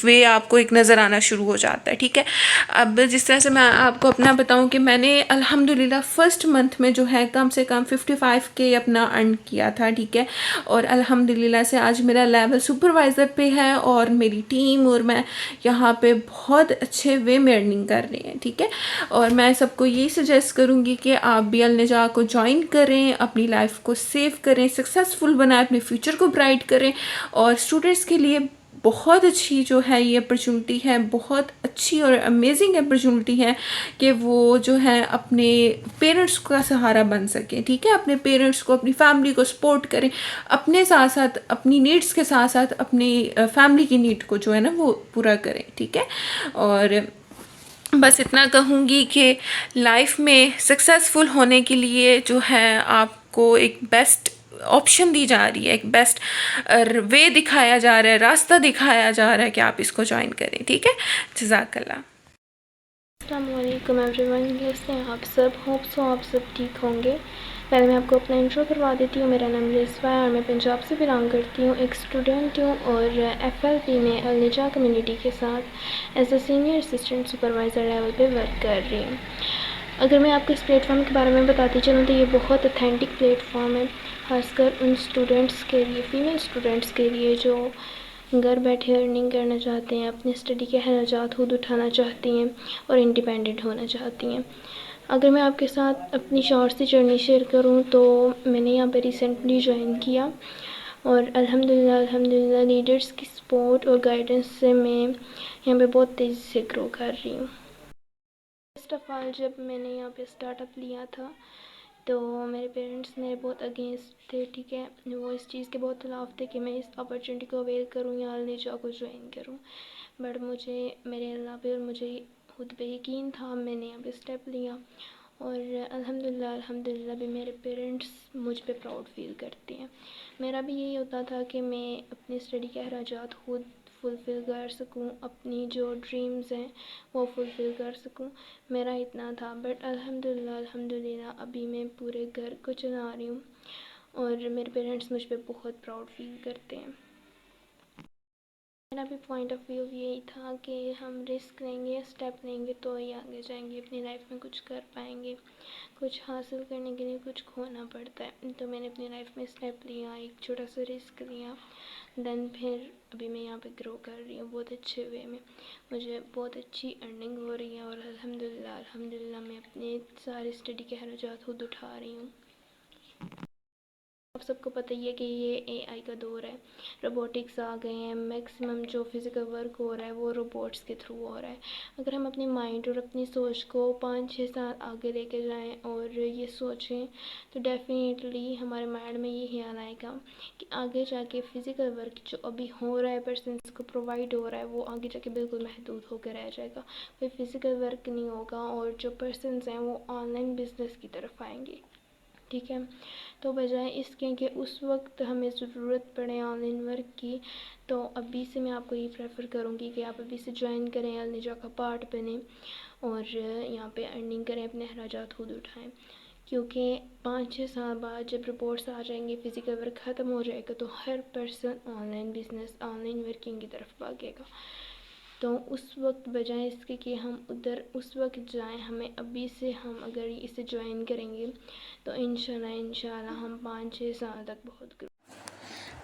वे आपको एक नज़र आना शुरू हो जाता है, ठीक है। अब जिस तरह से मैं आपको अपना बताऊं कि मैंने अल्हम्दुलिल्लाह फर्स्ट मंथ में जो है कम से कम 55K अपना अर्न किया था, ठीक है। और अल्हम्दुलिल्लाह से आज मेरा लेवल सुपरवाइज़र पे है और मेरी टीम और मैं यहाँ पे बहुत अच्छे वे में अर्निंग कर रहे हैं, ठीक है। और मैं सबको यही सजेस्ट करूँगी कि आप भी अल-नजा को ज्वाइन करें, अपनी लाइफ को सेव करें, सक्सेसफुल बनाएं, अपने फ्यूचर को ब्राइट करें। और स्टूडेंट्स के लिए बहुत अच्छी जो है ये अपॉर्चुनिटी है, बहुत अच्छी और अमेजिंग अपॉर्चुनिटी है कि वो जो है अपने पेरेंट्स का सहारा बन सकें, ठीक है। अपने पेरेंट्स को, अपनी फैमिली को सपोर्ट करें, अपने साथ साथ अपनी नीड्स के साथ साथ अपनी फैमिली की नीड को जो है ना वो पूरा करें, ठीक है। और बस इतना कहूँगी कि लाइफ में सक्सेसफुल होने के लिए जो है आपको एक बेस्ट ऑप्शन दी जा रही है, एक बेस्ट वे दिखाया जा रहा है, रास्ता दिखाया जा रहा है कि आप इसको ज्वाइन करें, ठीक है। जज़ाकल्लाह। अस्सलामुअलैकुम एवरीवन, कैसे हैं आप सब? होप सो आप सब ठीक होंगे। पहले मैं आपको अपना इंट्रो करवा देती हूँ। मेरा नाम रिज़वा है और मैं पंजाब से बिलोंग करती हूँ। एक स्टूडेंट हूँ और FLP में अल-नजा कम्युनिटी के साथ as a senior assistant supervisor level पे वर्क कर रही हूँ। अगर मैं आपको इस प्लेटफॉर्म के बारे में बताती चलूँ तो ये बहुत ऑथेंटिक प्लेटफॉर्म है, ख़ासकर उन स्टूडेंट्स के लिए, फ़ीमेल स्टूडेंट्स के लिए जो घर बैठे अर्निंग करना चाहते हैं, अपनी स्टडी के खर्चात खुद उठाना चाहती हैं और इंडिपेंडेंट होना चाहती हैं। अगर मैं आपके साथ अपनी शॉर्ट सी जर्नी शेयर करूं तो मैंने यहाँ पे रिसेंटली ज्वाइन किया और अल्हम्दुलिल्लाह लीडर्स की सपोर्ट और गाइडेंस से मैं यहाँ पे बहुत तेज़ी से ग्रो कर रही हूँ। फर्स्ट ऑफ ऑल जब मैंने यहाँ पे स्टार्टअप लिया था तो मेरे पेरेंट्स मेरे बहुत अगेंस्ट थे, ठीक है। वो इस चीज़ के बहुत खिलाफ थे कि मैं इस अपॉर्चुनिटी को अवेल करूँ या अलनेजा को ज्वाइन करूँ, बट मुझे मेरे अल्लाह पे और मुझे खुद पे यकीन था। मैंने यहाँ पे स्टेप लिया और अल्हम्दुलिल्लाह भी मेरे पेरेंट्स मुझ पे प्राउड फील करते हैं। मेरा भी यही होता था कि मैं अपनी स्टडी के अखराजात खुद फुलफ़िल कर सकूं, अपनी जो ड्रीम्स हैं वो फुलफ़िल कर सकूं, मेरा इतना था। बट अल्हम्दुलिल्लाह अभी मैं पूरे घर को चला रही हूँ और मेरे पेरेंट्स मुझ पे बहुत प्राउड फील करते हैं। मेरा भी पॉइंट ऑफ व्यू यही था कि हम रिस्क लेंगे, स्टेप लेंगे तो ही आगे जाएंगे, अपनी लाइफ में कुछ कर पाएंगे। कुछ हासिल करने के लिए कुछ खोना पड़ता है, तो मैंने अपनी लाइफ में स्टेप लिया, एक छोटा सा रिस्क लिया, देन फिर अभी मैं यहाँ पे ग्रो कर रही हूँ बहुत अच्छे वे में। मुझे बहुत अच्छी अर्निंग हो रही है और अल्हम्दुलिल्लाह मैं अपने सारे स्टडी के खर्चात खुद उठा रही हूँ। आप सबको पता ही है कि ये एआई का दौर है, रोबोटिक्स आ गए हैं, मैक्सिमम जो फिज़िकल वर्क हो रहा है वो रोबोट्स के थ्रू हो रहा है। अगर हम अपने माइंड और अपनी सोच को 5-6 साल आगे लेके जाएं और ये सोचें तो डेफिनेटली हमारे माइंड में ये ख्याल आएगा कि आगे जाके फ़िज़िकल वर्क जो अभी हो रहा है पर्सन्स को प्रोवाइड हो रहा है वो आगे जाके बिल्कुल महदूद होकर रह जाएगा, कोई फ़िज़िकल वर्क नहीं होगा और जो पर्सन्स हैं वो ऑनलाइन बिजनेस की तरफ आएंगे, ठीक है। तो बजाय इसके कि उस वक्त हमें ज़रूरत पड़े ऑनलाइन वर्क की, तो अभी से मैं आपको ये प्रेफर करूँगी कि आप अभी से ज्वाइन करें, अलनेजा का पार्ट बने और यहाँ पे अर्निंग करें, अपने अखराजात खुद उठाएं। क्योंकि 5-6 साल बाद जब रिपोर्ट्स आ जाएंगे, फ़िज़िकल वर्क ख़त्म हो जाएगा, तो हर person online business, online working की तरफ भागेगा। तो उस वक्त बजाय इसके कि हम उधर उस वक्त जाएं, हमें अभी से हम अगर इसे ज्वाइन करेंगे तो इंशाल्लाह हम 5-6 साल तक बहुत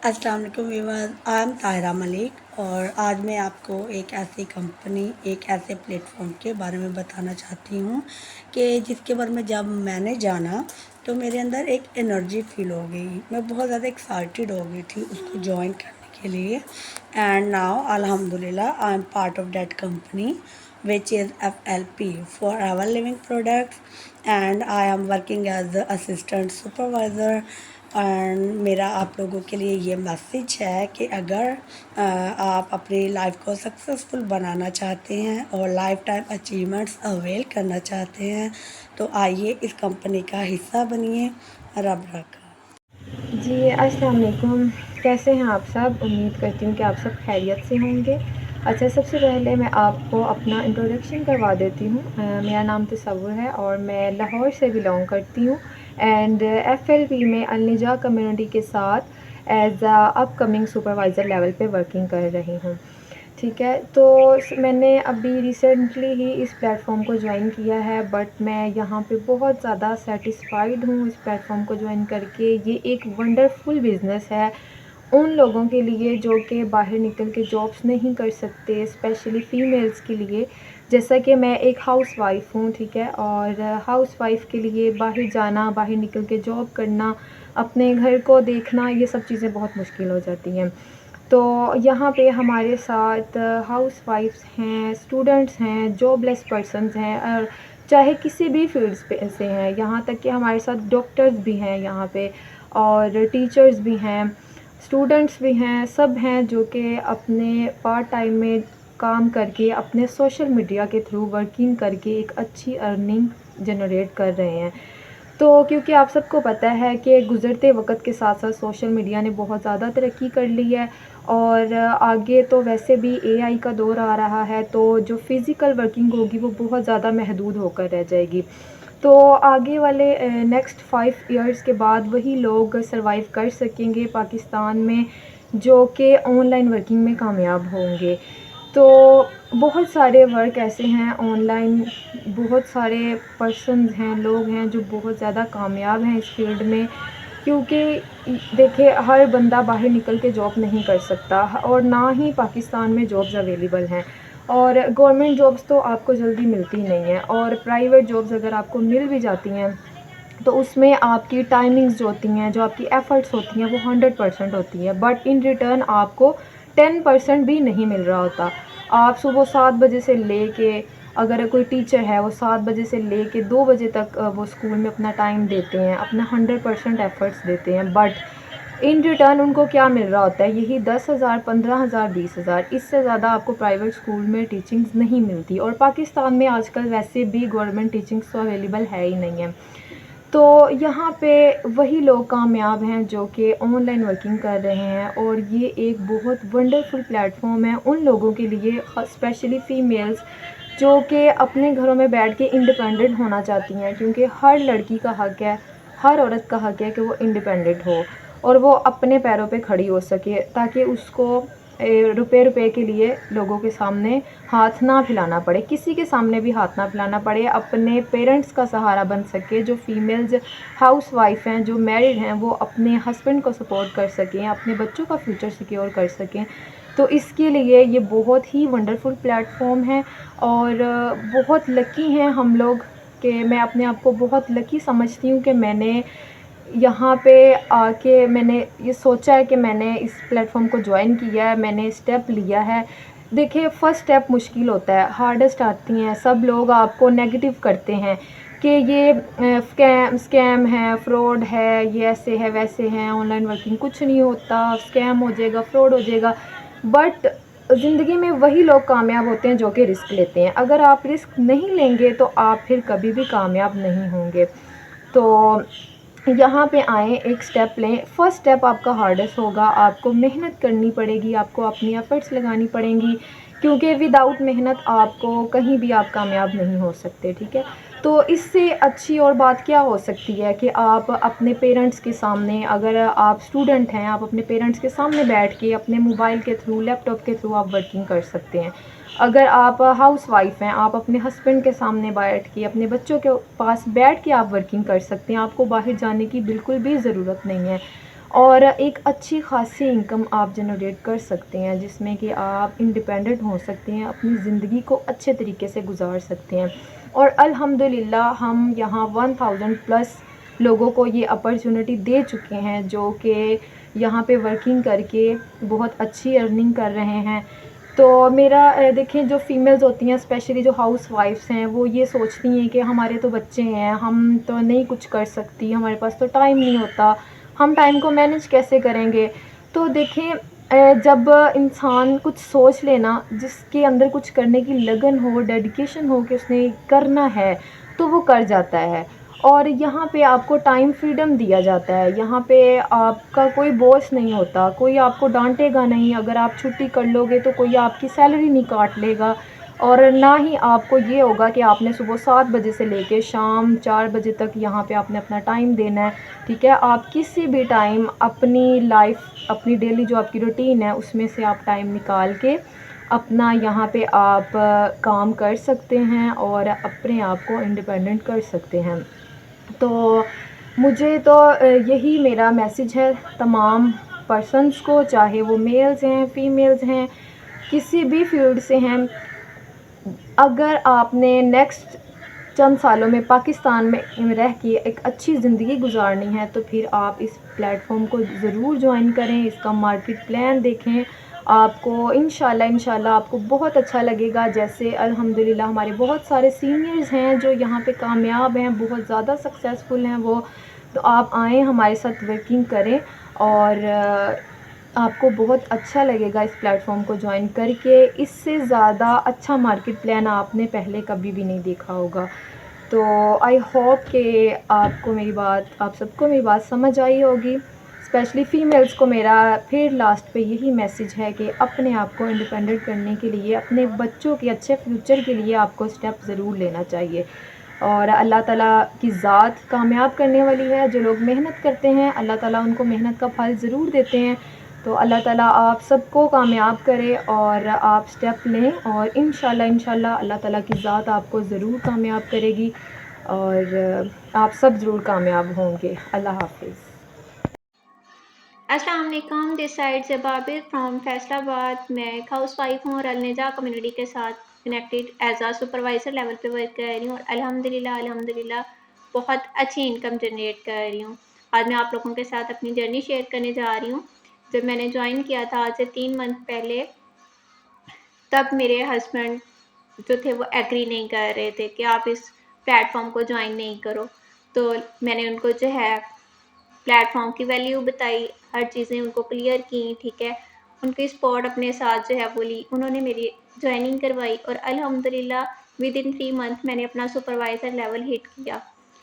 अस्सलाम वालेकुम viewers, I am Tahira Malik और आज मैं आपको एक ऐसी कंपनी, एक ऐसे प्लेटफॉर्म के बारे में बताना चाहती हूँ कि जिसके बारे में जब मैंने जाना तो मेरे अंदर एक एनर्जी फील हो गई। मैं बहुत ज़्यादा एक्साइटेड हो गई थी उसको ज्वाइन करने के लिए। एंड नाउ अल्हम्दुलिल्लाह I am part of that company which is FLP for our living products, and I am working as the assistant supervisor। And मेरा आप लोगों के लिए ये मैसेज है कि अगर आप अपनी लाइफ को सक्सेसफुल बनाना चाहते हैं और लाइफ टाइम अचीवमेंट्स अवेल करना चाहते हैं तो आइए इस कंपनी का हिस्सा बनिए। रब रखा। जी अस्सलाम वालेकुम, कैसे हैं आप सब? उम्मीद करती हूँ कि आप सब खैरियत से होंगे। अच्छा, सबसे पहले मैं आपको अपना इंट्रोडक्शन करवा देती हूँ। मेरा नाम तसव्वुर है और मैं लाहौर से बिलोंग करती हूँ एंड FLP में अलनेजा कम्युनिटी के साथ एज अपकमिंग सुपरवाइज़र लेवल पे वर्किंग कर रही हूँ, ठीक है। तो मैंने अभी रिसेंटली ही इस प्लेटफॉर्म को ज्वाइन किया है, बट मैं यहाँ पे बहुत ज़्यादा सेटिस्फाइड हूँ इस प्लेटफॉर्म को ज्वाइन करके। ये एक वंडरफुल बिज़नेस है उन लोगों के लिए जो कि बाहर निकल के जॉब्स नहीं कर सकते, स्पेशली फ़ीमेल्स के लिए। जैसा कि मैं एक हाउस वाइफ हूँ, ठीक है, और हाउस वाइफ के लिए बाहर जाना, बाहर निकल के जॉब करना, अपने घर को देखना, ये सब चीज़ें बहुत मुश्किल हो जाती हैं। तो यहाँ पे हमारे साथ हाउस वाइफ्स हैं, स्टूडेंट्स हैं, जॉबलेस पर्सन्स हैं और चाहे किसी भी फील्ड्स पे से हैं, यहाँ तक कि हमारे साथ डॉक्टर्स भी हैं यहाँ पे और टीचर्स भी हैं, स्टूडेंट्स भी हैं, सब हैं जो कि अपने पार्ट टाइम में काम करके अपने सोशल मीडिया के थ्रू वर्किंग करके एक अच्छी अर्निंग जनरेट कर रहे हैं। तो क्योंकि आप सबको पता है कि गुज़रते वक्त के साथ साथ सोशल मीडिया ने बहुत ज़्यादा तरक्की कर ली है और आगे तो वैसे भी AI का दौर आ रहा है, तो जो फ़िज़िकल वर्किंग होगी वो बहुत ज़्यादा महदूद होकर रह जाएगी। तो आगे वाले नेक्स्ट 5 इयर्स के बाद वही लोग सर्वाइव कर सकेंगे पाकिस्तान में जो कि ऑनलाइन वर्किंग में कामयाब होंगे। तो बहुत सारे वर्क ऐसे हैं ऑनलाइन, बहुत सारे पर्सन्स हैं, लोग हैं जो बहुत ज़्यादा कामयाब हैं इस फील्ड में। क्योंकि देखिए, हर बंदा बाहर निकल के जॉब नहीं कर सकता और ना ही पाकिस्तान में जॉब्स अवेलेबल हैं और गवर्नमेंट जॉब्स तो आपको जल्दी मिलती नहीं हैं और प्राइवेट जॉब्स अगर आपको मिल भी जाती हैं तो उसमें आपकी टाइमिंग्स जो होती हैं, जो आपकी एफ़र्ट्स होती हैं वो 100% होती हैं, बट इन रिटर्न आपको 10% भी नहीं मिल रहा होता। आप सुबह 7 बजे से लेके, अगर कोई टीचर है वो 7 बजे से लेके 2 बजे तक वो स्कूल में अपना टाइम देते हैं, अपना 100% एफ़र्ट्स देते हैं, बट इन रिटर्न उनको क्या मिल रहा होता है, यही 10,000, 15,000, 20,000। इससे ज़्यादा आपको प्राइवेट स्कूल में टीचिंग्स नहीं मिलती। और पाकिस्तान में आजकल वैसे भी गवर्नमेंट टीचिंग्स तो अवेलेबल है ही नहीं है। तो यहाँ पे वही लोग कामयाब हैं जो कि ऑनलाइन वर्किंग कर रहे हैं, और ये एक बहुत वंडरफुल प्लेटफॉर्म है उन लोगों के लिए, स्पेशली फ़ीमेल्स जो कि अपने घरों में बैठ के इंडिपेंडेंट होना चाहती हैं, क्योंकि हर लड़की का हक़ है, हर औरत का हक़ है कि वो इंडिपेंडेंट हो और वो अपने पैरों पे खड़ी हो सके, ताकि उसको रुपए के लिए लोगों के सामने हाथ ना फैलाना पड़े, किसी के सामने भी हाथ ना फैलाना पड़े, अपने पेरेंट्स का सहारा बन सके। जो फीमेल्स हाउसवाइफ हैं, जो मैरिड हैं, वो अपने हस्बैंड को सपोर्ट कर सकें, अपने बच्चों का फ्यूचर सिक्योर कर सकें। तो इसके लिए ये बहुत ही वंडरफुल प्लेटफॉर्म है, और बहुत लकी हैं हम लोग कि मैं अपने आप को बहुत लकी समझती हूँ कि मैंने यहाँ पे आके मैंने ये सोचा है कि मैंने इस प्लेटफॉर्म को ज्वाइन किया है, मैंने स्टेप लिया है। देखिए, फ़र्स्ट स्टेप मुश्किल होता है, हार्डेस्ट आती हैं, सब लोग आपको नेगेटिव करते हैं कि ये स्कैम है, फ्रॉड है, ये ऐसे है, वैसे हैं, ऑनलाइन वर्किंग कुछ नहीं होता, स्कैम हो जाएगा, फ्रॉड हो जाएगा। बट ज़िंदगी में वही लोग कामयाब होते हैं जो कि रिस्क लेते हैं। अगर आप रिस्क नहीं लेंगे तो आप फिर कभी भी कामयाब नहीं होंगे। तो यहाँ पे आएँ, एक स्टेप लें। फ़र्स्ट स्टेप आपका हार्डेस्ट होगा, आपको मेहनत करनी पड़ेगी, आपको अपनी एफ़र्ट्स लगानी पड़ेंगी, क्योंकि विदाउट मेहनत आपको कहीं भी आप कामयाब नहीं हो सकते, ठीक है? तो इससे अच्छी और बात क्या हो सकती है कि आप अपने पेरेंट्स के सामने, अगर आप स्टूडेंट हैं, आप अपने पेरेंट्स के सामने बैठ के अपने मोबाइल के थ्रू, लैपटॉप के थ्रू आप वर्किंग कर सकते हैं। अगर आप हाउसवाइफ़ हैं, आप अपने हस्बैंड के सामने बैठ के, अपने बच्चों के पास बैठ के आप वर्किंग कर सकते हैं, आपको बाहर जाने की बिल्कुल भी ज़रूरत नहीं है। और एक अच्छी खासी इनकम आप जनरेट कर सकते हैं, जिसमें कि आप इंडिपेंडेंट हो सकते हैं, अपनी ज़िंदगी को अच्छे तरीके से गुजार सकते हैं। और अल्हम्दुलिल्लाह हम यहाँ 1000 प्लस लोगों को ये अपॉर्चुनिटी दे चुके हैं, जो कि यहाँ पे वर्किंग करके बहुत अच्छी अर्निंग कर रहे हैं। तो मेरा देखें, जो फ़ीमेल्स होती हैं, स्पेशली जो हाउसवाइफ्स हैं, वो ये सोचती हैं कि हमारे तो बच्चे हैं, हम तो नहीं कुछ कर सकती, हमारे पास तो टाइम नहीं होता, हम टाइम को मैनेज कैसे करेंगे। तो देखें, जब इंसान कुछ सोच ले ना, जिसके अंदर कुछ करने की लगन हो, डेडिकेशन हो कि उसने करना है, तो वो कर जाता है। और यहाँ पे आपको टाइम फ्रीडम दिया जाता है, यहाँ पे आपका कोई बॉस नहीं होता, कोई आपको डांटेगा नहीं, अगर आप छुट्टी कर लोगे तो कोई आपकी सैलरी नहीं काट लेगा। और ना ही आपको ये होगा कि आपने सुबह 7 बजे से लेके शाम 4 बजे तक यहाँ पे आपने अपना टाइम देना है, ठीक है? आप किसी भी टाइम अपनी लाइफ, अपनी डेली जो आपकी रूटीन है, उसमें से आप टाइम निकाल के अपना यहाँ पे आप काम कर सकते हैं और अपने आप को इंडिपेंडेंट कर सकते हैं। तो मुझे तो यही मेरा मैसेज है तमाम पर्सन्स को, चाहे वो मेल्स हैं, फ़ीमेल्स हैं, किसी भी फ़ील्ड से हैं। अगर आपने नेक्स्ट चंद सालों में पाकिस्तान में रह के एक अच्छी ज़िंदगी गुजारनी है, तो फिर आप इस प्लेटफॉर्म को ज़रूर ज्वाइन करें, इसका मार्केट प्लान देखें। आपको इंशाल्लाह आपको बहुत अच्छा लगेगा। जैसे अल्हम्दुलिल्लाह हमारे बहुत सारे सीनियर्स हैं जो यहाँ पे कामयाब हैं, बहुत ज़्यादा सक्सेसफुल हैं वो। तो आप आएँ, हमारे साथ वर्किंग करें, और आपको बहुत अच्छा लगेगा इस प्लेटफॉर्म को ज्वाइन करके। इससे ज़्यादा अच्छा मार्केट प्लान आपने पहले कभी भी नहीं देखा होगा। तो आई होप कि आप सबको मेरी बात समझ आई होगी। स्पेशली फ़ीमेल्स को मेरा फिर लास्ट पे यही मैसेज है कि अपने आप को इंडिपेंडेंट करने के लिए, अपने बच्चों के अच्छे फ्यूचर के लिए आपको स्टेप ज़रूर लेना चाहिए। और अल्लाह ताला की ज़ात कामयाब करने वाली है। जो लोग मेहनत करते हैं, अल्लाह ताला उनको मेहनत का फल ज़रूर देते हैं। तो अल्लाह ताला आप सबको कामयाब करे और आप स्टेप लें, और इंशाल्लाह अल्लाह ताला की ज़ात आपको ज़रूर कामयाब करेगी, और आप सब ज़रूर कामयाब होंगे। अल्लाह हाफ़िज़। अस्सलाम वालेकुम, दिस साइड से बाबिल फ्रॉम फैसलाबाद। मैं एक हाउस वाइफ हूँ और अलनिजा कम्युनिटी के साथ कनेक्टेड एज आ सुपरवाइज़र लेवल पे वर्क कर रही हूँ, और अल्हम्दुलिल्लाह बहुत अच्छी इनकम जनरेट कर रही हूँ। आज मैं आप लोगों के साथ अपनी जर्नी शेयर करने जा रही हूँ जब मैंने जॉइन किया था आज से 3 मंथ पहले, तब मेरे हस्बैंड जो थे वो एग्री नहीं कर रहे थे कि आप इस प्लेटफ़ॉर्म को जॉइन नहीं करो। तो मैंने उनको जो है प्लेटफ़ॉर्म की वैल्यू बताई, हर चीज़ें उनको क्लियर की, ठीक है। उनकी सपोर्ट अपने साथ जो है वो ली, उन्होंने मेरी जॉइनिंग करवाई और अल्हम्दुलिल्लाह विदिन 3 मंथ मैंने अपना सुपरवाइज़र लेवल हिट किया।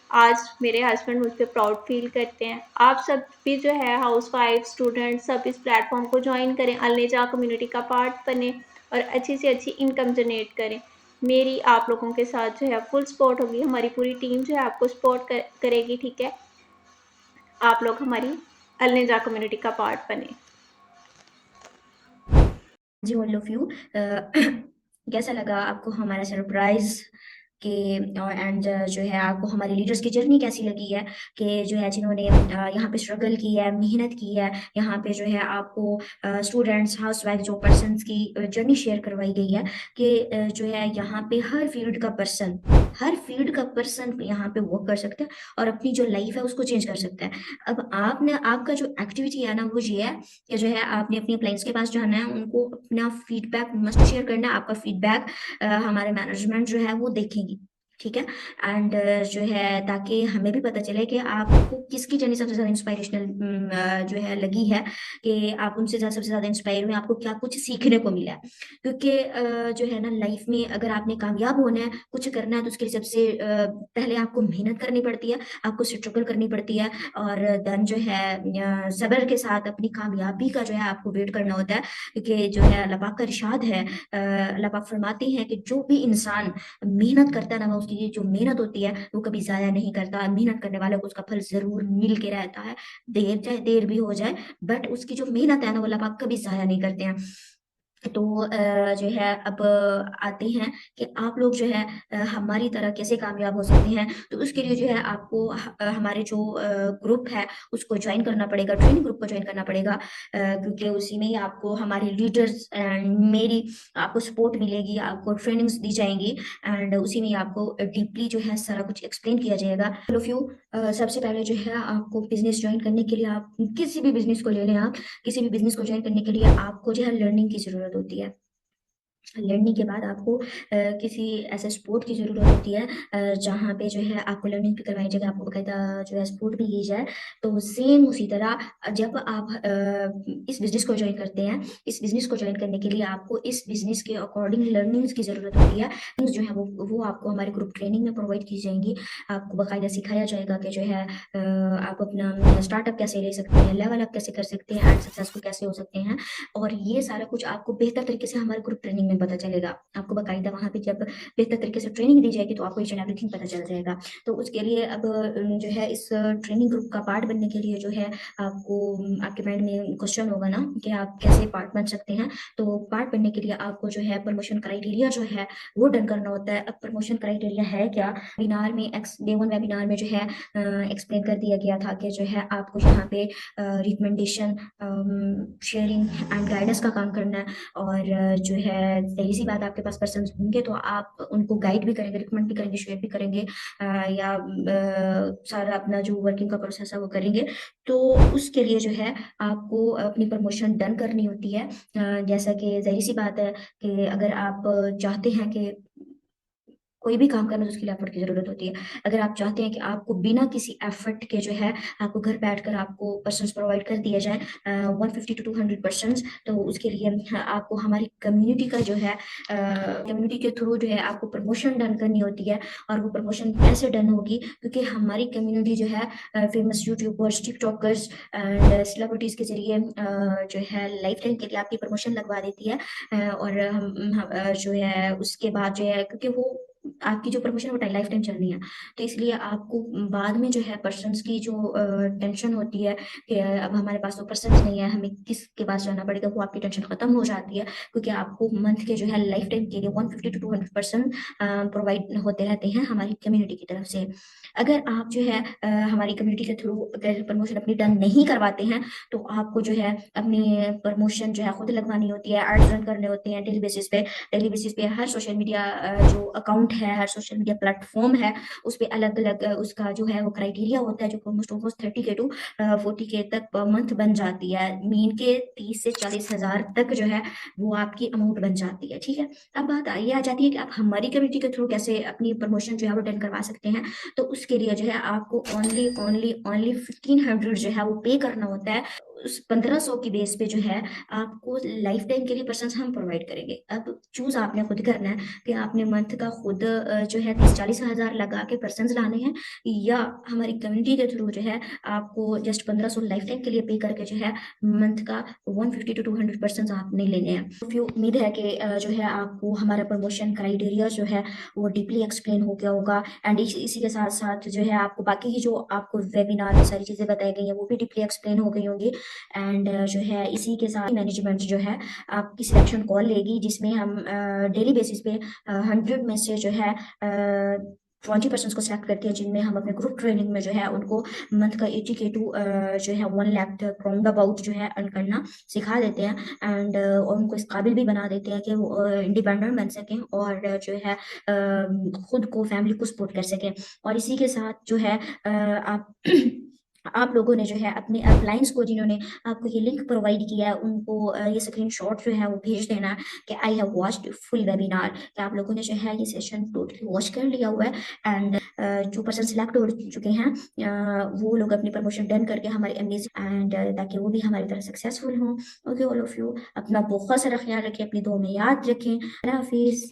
आज मेरे हस्बैंड मुझ पे प्राउड फ़ील करते हैं। आप सब भी जो है हाउसवाइफ़, स्टूडेंट सब इस प्लेटफ़ॉर्म को जॉइन करें, अल-निजा कम्युनिटी का पार्ट बनें और अच्छी से अच्छी इनकम जनरेट करें। मेरी आप लोगों के साथ जो है फुल सपोर्ट होगी, हमारी पूरी टीम जो है आपको सपोर्ट करेगी, ठीक है। आप लोग हमारी अल-निजा कम्युनिटी का पार्ट बने। जी ऑल ऑफ यू कैसा लगा आपको हमारा सरप्राइज के एंड जो है आपको हमारे लीडर्स की जर्नी कैसी लगी है कि जो है जिन्होंने यहाँ पे स्ट्रगल की है, मेहनत की है, यहाँ पे जो है आपको स्टूडेंट्स, हाउसवाइफ जो पर्सन्स की जर्नी शेयर करवाई गई है कि जो है यहाँ पे हर फील्ड का पर्सन यहाँ पे वर्क कर सकता है और अपनी जो लाइफ है उसको चेंज कर सकता है। अब आपने आपका जो एक्टिविटी है ना वो ये है कि जो है आपने अपने क्लाइंट्स के पास जाना है, उनको अपना फीडबैक मस्ट शेयर करना है। आपका फीडबैक हमारे मैनेजमेंट जो है वो देखेंगी, ठीक है। एंड जो है ताकि हमें भी पता चले कि आपको किसकी जर्नी सबसे ज़्यादा इंस्पायरेशनल जो है लगी है, कि आप उनसे सबसे ज़्यादा इंस्पायर हुए, आपको क्या कुछ सीखने को मिला है। क्योंकि जो है ना लाइफ में अगर आपने कामयाब होना है, कुछ करना है, तो उसके लिए सबसे पहले आपको मेहनत करनी पड़ती है, आपको स्ट्रगल करनी पड़ती है और देन जो है सब्र के साथ अपनी कामयाबी का जो है आपको वेट करना होता है। क्योंकि जो है अल्लाह पाक का इरशाद है, अल्लाह पाक फरमाते हैं कि जो भी इंसान मेहनत करता है ना, उसकी ये जो मेहनत होती है वो कभी ज़ाया नहीं करता। मेहनत करने वाले को उसका फल ज़रूर मिल के रहता है, चाहे देर भी हो जाए, बट उसकी जो मेहनत है ना वो अल्लाह पाक कभी ज़ाया नहीं करते हैं। तो जो है अब आते हैं कि आप लोग जो है हमारी तरह कैसे कामयाब हो सकते हैं। तो उसके लिए जो है आपको हमारे जो ग्रुप है उसको ज्वाइन करना पड़ेगा, ट्रेनिंग ग्रुप को ज्वाइन करना पड़ेगा, क्योंकि उसी में ही आपको हमारे लीडर्स एंड मेरी आपको सपोर्ट मिलेगी, आपको ट्रेनिंग्स दी जाएंगी एंड उसी में ही आपको डीपली जो है सारा कुछ एक्सप्लेन किया जाएगा। ऑल ऑफ यू सबसे पहले जो है आपको बिजनेस ज्वाइन करने के लिए, आप किसी भी बिजनेस को ले लें, आप किसी भी बिजनेस को ज्वाइन करने के लिए आपको जो है लर्निंग की ज़रूरत होती है। लर्निंग के बाद आपको किसी ऐसे सपोर्ट की ज़रूरत होती है जहाँ पे जो है आपको लर्निंग भी करवाई जाएगी, आपको बाकायदा जो है सपोर्ट भी की जाए। तो सेम उसी तरह जब आप इस बिज़नेस को जॉइन करते हैं, इस बिज़नेस को जॉइन करने के लिए आपको इस बिज़नेस के अकॉर्डिंग लर्निंग्स की ज़रूरत होती है। जो है वो आपको हमारे ग्रुप ट्रेनिंग में प्रोवाइड की जाएंगी। आपको बाकायदा सिखाया जाएगा कि जो है आप अपना स्टार्टअप कैसे ले सकते हैं, लेवल अप कैसे कर सकते हैं एंड सक्सेसफुल कैसे हो सकते हैं, और ये सारा कुछ आपको बेहतर तरीके से हमारे ग्रुप ट्रेनिंग में पता चलेगा। आपको बाकायदा वहाँ पे जब बेहतर तरीके से ट्रेनिंग दी जाएगी तो आपको ईच एंड एवरीथिंग पता चल जाएगा। तो उसके लिए अब जो है इस ट्रेनिंग ग्रुप का पार्ट बनने के लिए जो है आपको आपके माइंड में क्वेश्चन होगा ना कि आप कैसे पार्ट बन सकते हैं। तो पार्ट बनने के लिए आपको जो है प्रमोशन क्राइटेरिया जो है वो डन करना होता है। अब प्रमोशन क्राइटेरिया है क्या, वेबिनार में डे 1 वेबिनार में जो है एक्सप्लेन कर दिया गया था कि जो है आपको यहाँ पे रिकमेंडेशन, शेयरिंग एंड गाइडेंस का काम करना है। और जो है सही सी बात, आपके पास पर्सन होंगे तो आप उनको गाइड भी करेंगे, रिकमेंड भी करेंगे, शेयर भी करेंगे, या सारा अपना जो वर्किंग का प्रोसेस है वो करेंगे। तो उसके लिए जो है आपको अपनी प्रमोशन डन करनी होती है। जैसा कि ज़ाहिर सी बात है कि अगर आप चाहते हैं कि कोई भी काम करना तो उसके लिए एफर्ट की ज़रूरत होती है। अगर आप चाहते हैं कि आपको बिना किसी एफर्ट के जो है आपको घर बैठकर आपको पर्सन्स प्रोवाइड कर दिए जाएँ 150 टू 200 पर्सन्स, तो उसके लिए आपको हमारी कम्युनिटी का जो है कम्युनिटी के थ्रू जो है आपको प्रमोशन डन करनी होती है। और वो प्रमोशन कैसे डन होगी, क्योंकि हमारी कम्युनिटी जो है famous YouTubers, TikTokers and celebrities के ज़रिए जो है लाइफ टाइम के लिए आपकी प्रमोशन लगवा देती है। और हम जो है उसके बाद जो है, क्योंकि वो आपकी जो प्रमोशन है वो लाइफ टाइम चलनी है, तो इसलिए आपको बाद में जो है पर्सन्स की जो टेंशन होती है कि अब हमारे पास तो पर्सन्स नहीं है, हमें किसके पास जाना पड़ेगा, वो आपकी टेंशन खत्म हो जाती है। क्योंकि आपको मंथ के जो है लाइफ टाइम के लिए 150 टू 200 पर्सन प्रोवाइड होते रहते हैं हमारी कम्युनिटी की तरफ से। अगर आप जो है हमारी कम्युनिटी के थ्रू अगर प्रमोशन अपनी डन नहीं करवाते हैं तो आपको जो है अपनी प्रमोशन जो है खुद लगवानी होती है, एड्स रन करने होते हैं डेली बेसिस पे। हर सोशल मीडिया जो अकाउंट अकाउंट है, हर सोशल मीडिया प्लेटफॉर्म है, उस पे अलग-अलग उसका जो है वो क्राइटेरिया होता है, जो ऑलमोस्ट 30 के टू 40 के तक पर मंथ बन जाती है। मीन के 30 से 40 हज़ार तक जो है वो आपकी अमाउंट बन जाती है, ठीक है। अब बात ये आ जाती है कि आप हमारी कम्युनिटी के थ्रू कैसे अपनी प्रमोशन जो है वो डन करवा सकते हैं। तो उसके लिए जो है आपको ओनली 1500 जो है वो पे करना होता है। उस 1500 की बेस पे जो है आपको लाइफ टाइम के लिए पर्सन्स हम प्रोवाइड करेंगे। अब चूज़ आपने खुद करना है कि आपने मंथ का खुद जो है 30-40 हज़ार लगा के पर्सन्स लाने हैं, या हमारी कम्युनिटी के थ्रू जो है आपको जस्ट 1500 लाइफ टाइम के लिए पे करके जो है मंथ का 150 टू 200 पर्सन्स आपने लेने हैं। तो फिर उम्मीद है कि जो है आपको हमारा प्रमोशन क्राइटेरिया जो है वो डीपली एक्सप्लेन हो गया होगा। एंड इसी के साथ साथ जो है आपको बाकी की जो आपको वेबिनार में सारी चीज़ें बताई गई हैं वो भी डीपली एक्सप्लेन हो गई होंगी। एंड जो है इसी के साथ मैनेजमेंट जो है आपकी सिलेक्शन कॉल लेगी, जिसमें हम डेली बेसिस पे 100 में से जो है 20% को सिलेक्ट करते हैं, जिनमें हम अपने ग्रुप ट्रेनिंग में जो है उनको मंथ का 80K टू जो है 1 लाख तक राउंड अबाउट जो है अर्न करना सिखा देते हैं। एंड और उनको इस काबिल भी बना देते हैं कि वो इंडिपेंडेंट बन सकें और जो है खुद को फैमिली को सपोर्ट कर सकें। और इसी के साथ जो है आप आप लोगों ने जो है अपने क्लाइंट्स को, जिन्होंने आपको ये लिंक प्रोवाइड किया है, उनको ये स्क्रीनशॉट जो है वो भेज देना है कि I have watched full webinar, कि आप लोगों ने जो है ये सेशन टोटली वॉच कर लिया हुआ है। एंड जो पर्सन सिलेक्ट हो चुके हैं वो लोग अपनी प्रमोशन डन करके हमारे अमेजिंग एंड ताकि वो भी हमारी तरह सक्सेसफुल हों। ओके ऑल ऑफ यू, अपना बहुत सारा ख्याल रखें, अपनी दुआ में याद रखें। अल्लाह हाफिज़।